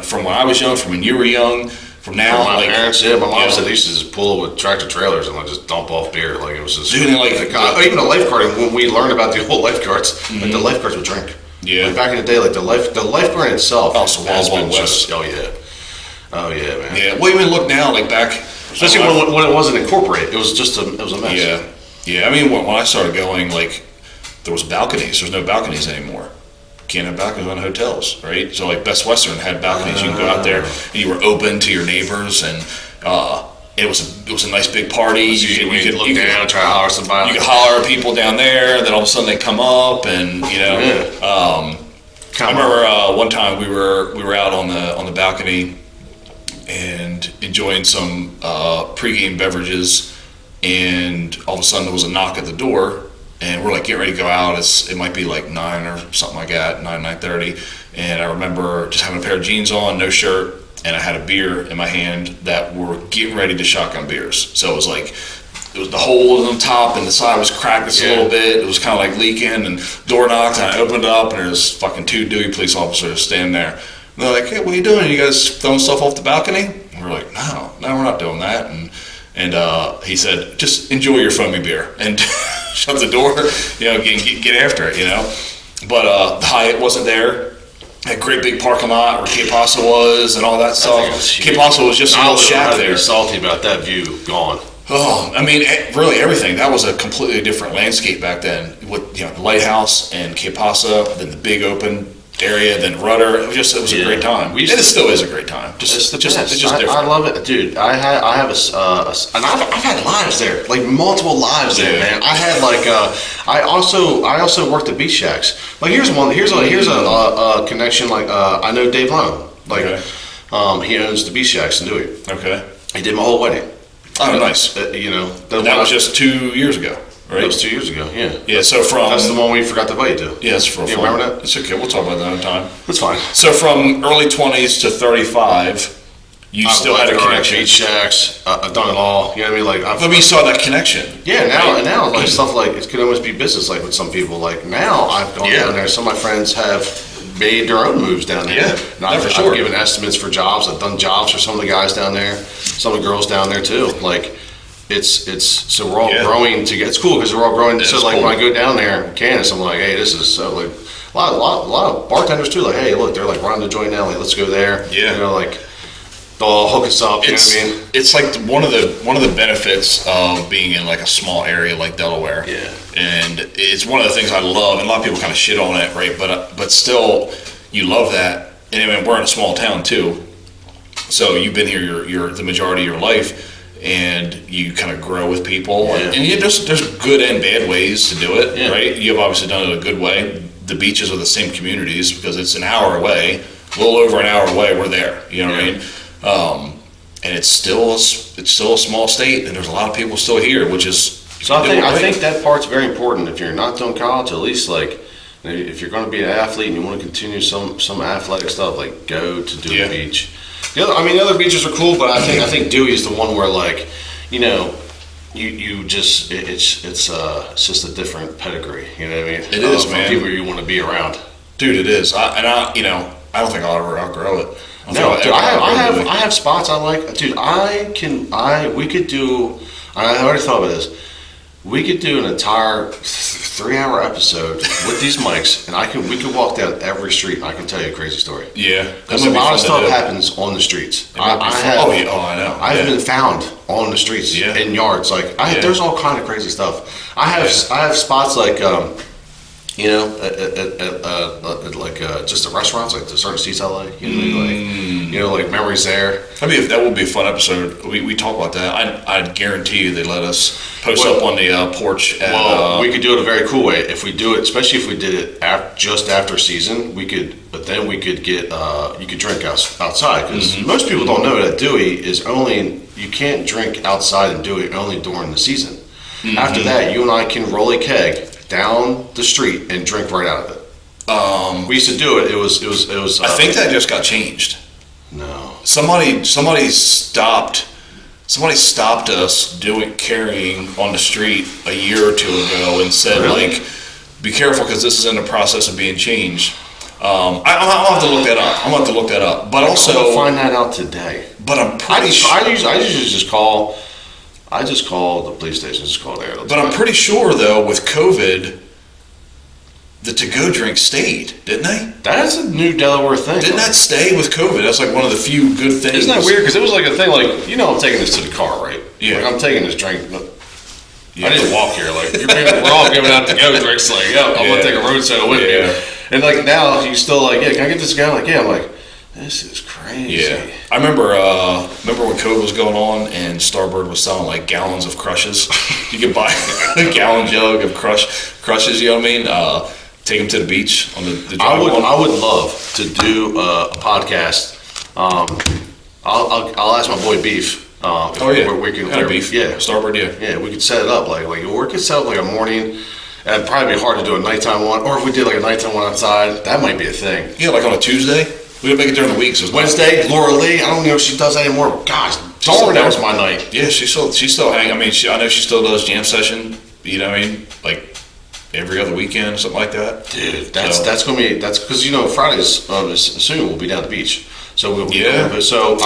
from when I was young, from when you were young, from now. My parents, my mom said they used to just pull with tractor trailers and just dump off beer. Like, it was just. Dude, even a lifeguard, when we learned about the old lifeguards, like, the lifeguards would drink. Yeah. Like, back in the day, like the lifeguard itself. Has been West. Oh yeah, man. Yeah. Well, even look now, like back. Especially when it wasn't incorporated, it was just a mess. Yeah. Yeah. I mean, when I started going, like, there was balconies. There's no balconies anymore. Can't have balconies on hotels, right? So like Best Western had balconies. You can go out there and you were open to your neighbors, and it was a nice big party. You could look down, try to holler somebody. You could holler at people down there. Then all of a sudden they come up, and I remember one time we were out on the balcony and enjoying some pregame beverages, and all of a sudden there was a knock at the door. And we're like getting ready to go out. It might be like 9 or something like that, 9:30. And I remember just having a pair of jeans on, no shirt, and I had a beer in my hand that we're getting ready to shotgun beers. So it was the hole on the top and the side was cracked just a little bit. It was kind of like leaking, and door knocked, and I opened it up, and there's fucking 2 Dewey police officers standing there. And they're like, "Hey, what are you doing? You guys throwing stuff off the balcony?" And we're like, No, we're not doing that. And he said, "Just enjoy your foamy beer," and shut the door, get after it, But the Hyatt wasn't there. That great big parking lot where Cape Pasa was and all that stuff. Cape Pasa was just a little shack there. Salty about that view gone. Oh, I mean, really everything. That was a completely different landscape back then. With the lighthouse and Cape Pasa, then the big open area, then Rudder. It was a great time. It still is a great time. It's just different. I love it, dude. I've had lives there, like multiple lives there, man. I had I also worked at beach shacks. Like, here's a connection. Like, I know Dave Lone. He owns the beach shacks in Dewey. Okay. He did my whole wedding. Oh, nice. That was just 2 years ago. Right? That was 2 years ago, yeah. Yeah, so that's the one we forgot to invite you to. Yeah, it's remember that? It's okay, we'll talk about that another time. That's fine. So from early 20s to 35, You still had a connection. Beach shacks. I've done it all. You know what I mean? Like, But you saw that connection. Yeah, now like stuff like it could almost be business. Like with some people, like now I've gone down there. Some of my friends have made their own moves down there. Yeah, and I've sure. given estimates for jobs. I've done jobs for some of the guys down there, some of the girls down there too. Like it's so we're all growing together. It's cool because we're all growing. So like when I go down there in Candace, I'm like, hey, this is so like a lot of bartenders too. Like, hey, look, they're like, we're on the joint now. Like, let's go there. Yeah, you know, like. They'll hook us up. You know what I mean? It's like one of the benefits of being in like a small area like Delaware. Yeah. And it's one of the things I love, and a lot of people kind of shit on it, right? But still, you love that. And I mean, we're in a small town too, so you've been here your the majority of your life, and you kind of grow with people. Yeah. And there's good and bad ways to do it, right? You've obviously done it a good way. The beaches are the same communities because it's an hour away, a little over an hour away. We're there. You know what I mean? And it's still a small state, and there's a lot of people still here, which is so. I think that part's very important. If you're not doing college, at least like if you're going to be an athlete and you want to continue some athletic stuff, like go to Dewey Beach. The other beaches are cool, but I think Dewey is the one where like, you know, you just it's just a different pedigree. You know what I mean? It is, man. People you want to be around, dude. It is. I don't think I'll ever outgrow it. No, dude, I have spots I like. Dude, we could do. I already thought about this. We could do an entire 3-hour episode with these mics, and we could walk down every street, and I can tell you a crazy story. Yeah, because a lot of stuff happens on the streets. I know. I've been found on the streets in yards. Like there's all kind of crazy stuff. I have spots like. You know, just the restaurants, like the certain seats I like, like memories there. That would be a fun episode. We talk about that. I'd guarantee you they let us post up on the porch. We could do it a very cool way. If we do it, especially if we did it just after season, we could get, you could drink outside. Because most people don't know that Dewey you can't drink outside in Dewey only during the season. Mm-hmm. After that, you and I can roll a keg down the street and drink right out of it. We used to do it. It was. I think that just got changed. No. Somebody stopped us carrying on the street a year or two ago and said, really? Like, be careful because this is in the process of being changed. I'll have to look that up. But also, I'll find that out today. But I'm pretty sure. I usually just call. I just called the police station. Just called there. But I'm pretty sure, though, with COVID, the to-go drink stayed, didn't they? That's a new Delaware thing. Didn't that stay with COVID? That's like one of the few good things. Isn't that weird? Because it was like a thing, like, I'm taking this to the car, right? Yeah. Like, I'm taking this drink. I didn't walk here. Like, we're all giving out to-go drinks. Like, I'm going to take a road soda with me. And, like, now you still like, can I get this guy? Like, I'm like, this is crazy. Yeah, I remember when COVID was going on and Starbird was selling like gallons of Crushes. You could buy a gallon jug of Crushes. You know what I mean? Take them to the beach on the I would love to do a podcast. I'll ask my boy Beef. We can Beef. Yeah, Starbird. Yeah. We could set it up like we could set up like a morning. And it'd probably be hard to do a nighttime one, or if we did like a nighttime one outside, that might be a thing. Yeah, like on a Tuesday. We would make it during the week. So Wednesday, Laura Lee. I don't know if she does that anymore. Gosh, that was my night. Yeah, she's still hanging. I mean, I know she still does jam session. You know what I mean? Like every other weekend, something like that. Dude, that's because Fridays soon we'll be down at the beach. So I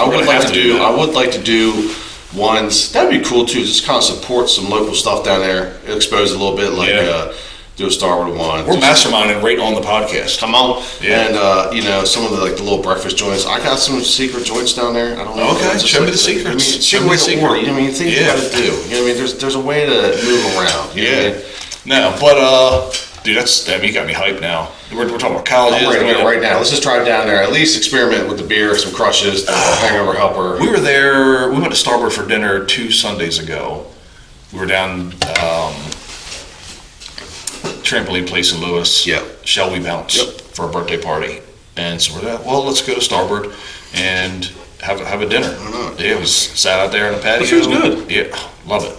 would like to do ones. That'd be cool too. Just kind of support some local stuff down there. Expose a little bit, like. Do a Starboard one. We're masterminding right on the podcast. Come on. Yeah. And, some of the little breakfast joints. I got some secret joints down there. I don't know. Okay, show me the secrets. Show me the secret. Things you got to do. There's a way to move around. No, but, dude, you got me hyped now. We're talking about colleges. I'm ready to go right now. Let's just drive down there. At least experiment with the beer, some Crushes, hangover helper. We were there. We went to Starboard for dinner 2 Sundays ago. We were down... trampoline place in Lewis. Yeah. Shall we bounce for a birthday party? And so we're like, well, let's go to Starboard and have a dinner. Yeah, it was sat out there in the patio. It feels good. Yeah, love it.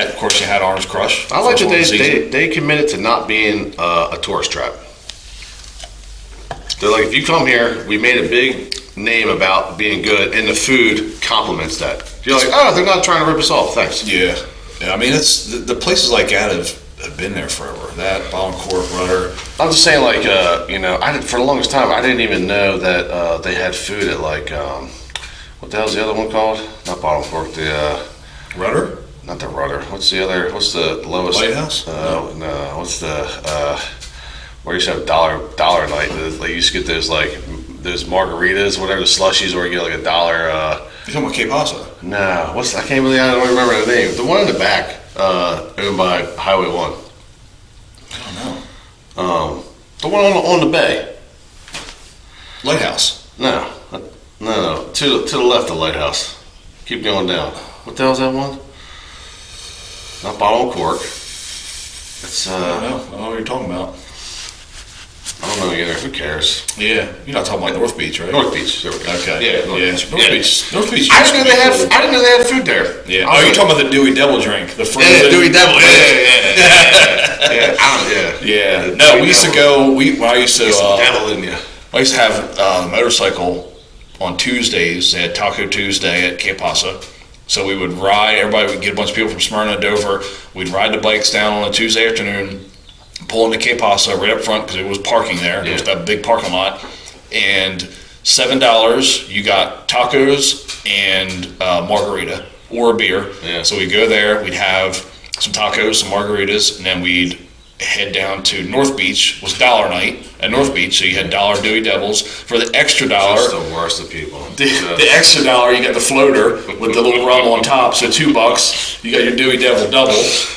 Of course, you had Orange Crush. I like that they committed to not being a tourist trap. They're like, if you come here, we made a big name about being good, and the food complements that. You're like, oh, they're not trying to rip us off. Thanks. Yeah. I mean, it's the places like that have been there forever. That Bottom Court, Rudder. I'm just saying, like, for the longest time, I didn't even know that they had food at, like, what the hell's the other one called? Not Bottom Court, the, Rudder? not the Rudder. What's the lowest? Lighthouse? No. What's the, where you used to have dollar night? They used to get those, like, those margaritas, whatever, the slushies, where you get, like, $1. You talking about Cape Pasa? No, I don't remember the name. The one in the back, owned by Highway 1. I don't know. The one on the bay. Lighthouse. No. To the left of Lighthouse. Keep going down. What the hell's that one? Not Bottle and Cork. It's I don't know what you're talking about. I don't know either. Who cares? Yeah, you're not talking about North Beach, right? North Beach. There we go. Okay. Yeah. North Beach. North Beach. I didn't know they had food there. Yeah. Oh, you're talking about the Dewey Devil drink, the frozen. Yeah, Dewey Devil. Yeah. Yeah. No, we used to go. When I used to. Devil in you. I used to have a motorcycle on Tuesdays. They had Taco Tuesday at Cape Pasa. So we would ride. Everybody would get a bunch of people from Smyrna, Dover. We'd ride the bikes down on a Tuesday afternoon. Pull into Cape Pasa right up front because it was parking there. It was that big parking lot. And $7, you got tacos and margarita or a beer. Yeah. So we'd go there, we'd have some tacos, some margaritas, and then we'd head down to North Beach. It was dollar night at North Beach, so you had $1 Dewey Devils. For the extra $1, Just the worst of people. the extra $1, you got the floater with the little rum on top. So $2, you got your Dewey Devil double.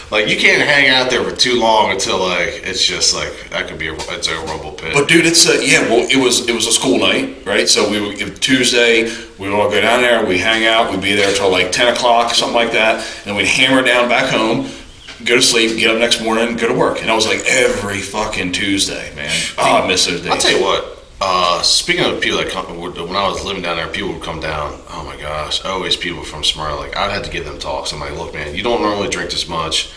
Like, you can't hang out there for too long until, like, it's just like that could be it's a rumble pit. But dude, it's it was a school night, right? So Tuesday we would all go down there, we hang out, we'd be there till like 10 o'clock, something like that, and we'd hammer down back home, go to sleep, get up next morning, go to work, and I was like every fucking Tuesday, man. Oh, I miss those days. I'll tell you what. Speaking of people that come, when I was living down there, people would come down. Oh my gosh, always people from Smyrna. Like, I'd have to give them talks. I'm like, look, man, you don't normally drink this much.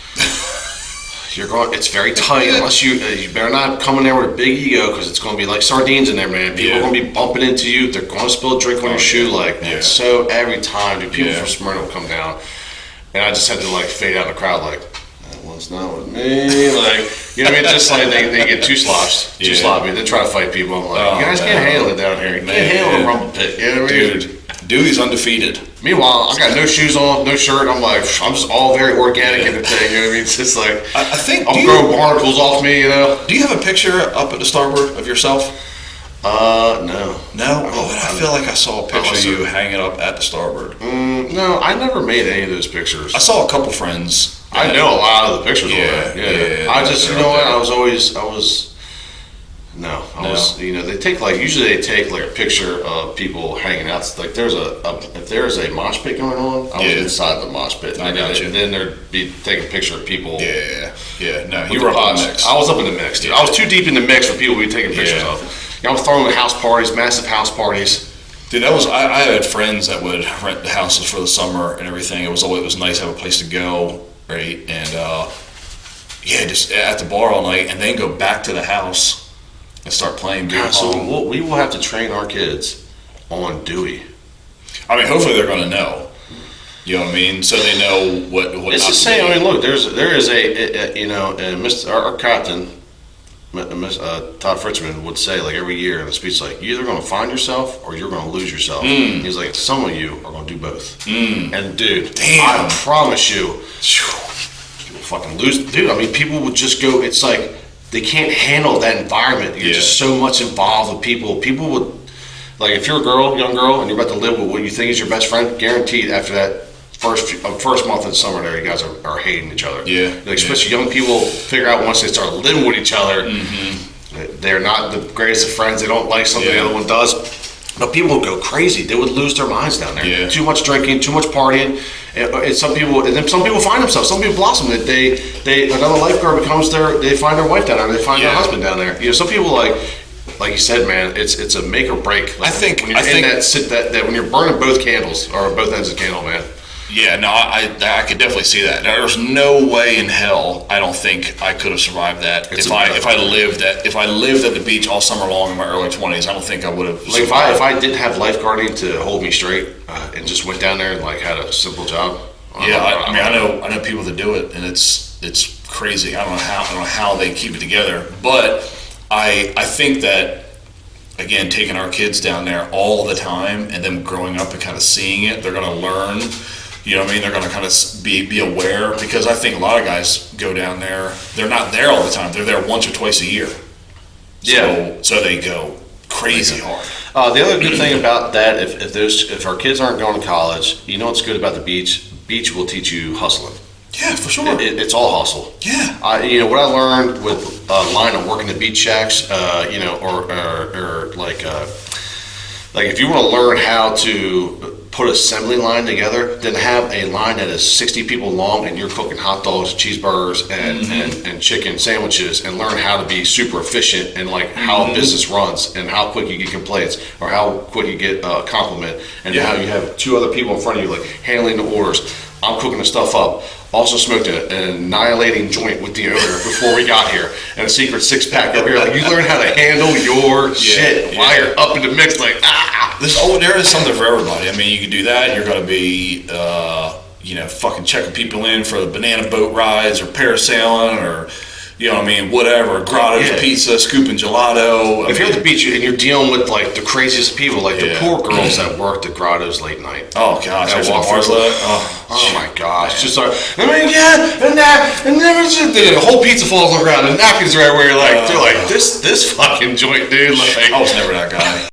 You're going. It's very tight. Unless you better not come in there with a big ego, because it's going to be like sardines in there, man. People are going to be bumping into you. They're going to spill a drink on your shoe. Like, man. So every time, dude, people from Smyrna would come down, and I just had to like fade out in the crowd, like, that one's not with me. Like, you know what I mean? Just like they get too sloppy. They try to fight people. I'm like, you guys can't handle it down here. You can't handle a rumble pit. You know what I mean? Dude, Dewey's undefeated. Meanwhile, I got no shoes on, no shirt. I'm like, I'm just all very organic in the thing. You know what I mean? It's just like, I think I'm throwing barnacles off me. You know? Do you have a picture up at the starboard of yourself? No. No? I feel like I saw a picture of you hanging up at the starboard. No, I never made any of those pictures. I saw a couple friends. I know a lot of the pictures. Yeah. I just, you know what? I was, you know, usually they take like a picture of people hanging out. It's like if there's a mosh pit going on, I was inside the mosh pit. I got you. And then there'd be taking a picture of people. Yeah. No, you were up in the mix. I was up in the mix, dude. I was too deep in the mix for people to be taking pictures of. You know, I was throwing the house parties, massive house parties. Dude, I had friends that would rent the houses for the summer and everything. It was nice to have a place to go, right? And just at the bar all night, and then go back to the house and start playing beer pong. So we will have to train our kids on Dewey. I mean, hopefully they're going to know. You know what I mean? So they know what. It's the same. I mean, look, there is our captain, Todd Fritzman, would say, like, every year in a speech, like, you're either going to find yourself or you're going to lose yourself. He's like, some of you are going to do both. And dude, I promise you, people fucking lose. Dude, I mean, people would just go. It's like they can't handle that environment. You're just so much involved with people. People would, like, if you're a young girl, and you're about to live with what you think is your best friend, guaranteed after that first month of the summer there, you guys are hating each other. Like, especially young people figure out once they start living with each other, they're not the greatest of friends. They don't like something the other one does. But people would go crazy. They would lose their minds down there. Too much drinking, too much partying, and some people find themselves. Some people blossom. That they another lifeguard they find their wife down there. They find their husband down there. You know, some people like you said, man, it's a make or break. Like, when you're that when you're burning both candles or both ends of the candle, man. Yeah, no, I could definitely see that. There's no way in hell I don't think I could have survived that if I lived at the beach all summer long in my early 20s. I don't think I would have. Like if I didn't have lifeguarding to hold me straight and just went down there and like had a simple job. I know people that do it, and it's crazy. I don't know how they keep it together, but I think that, again, taking our kids down there all the time and them growing up and kind of seeing it, they're going to learn. You know what I mean? They're going to kind of be aware, because I think a lot of guys go down there. They're not there all the time. They're there once or twice a year. So they go crazy hard. The other good thing about that, if our kids aren't going to college, you know what's good about the beach? Beach will teach you hustling. Yeah, for sure. It's all hustle. Yeah. What I learned with line of working the beach shacks, or like if you want to learn how to put assembly line together, then have a line that is 60 people long and you're cooking hot dogs, cheeseburgers, and chicken sandwiches, and learn how to be super efficient and like how a business runs and how quick you get complaints or how quick you get a compliment, and how you have two other people in front of you like handling the orders. I'm cooking the stuff up. Also smoked an annihilating joint with the owner before we got here, and a secret six-pack over here. Like, you learn how to handle your shit while you're up in the mix. Like, there is something for everybody. I mean, you can do that. You're going to be, fucking checking people in for the banana boat rides or parasailing or, whatever. Grotto's Pizza, scooping gelato. If you're at the beach and you're dealing with like the craziest people, like the poor girls that worked at Grotto's late night. Oh gosh, that walk through. Oh my gosh, man. Just like, and then the whole pizza falls on the ground and napkins are everywhere. They're like, this fucking joint, dude. Like, I was never that guy.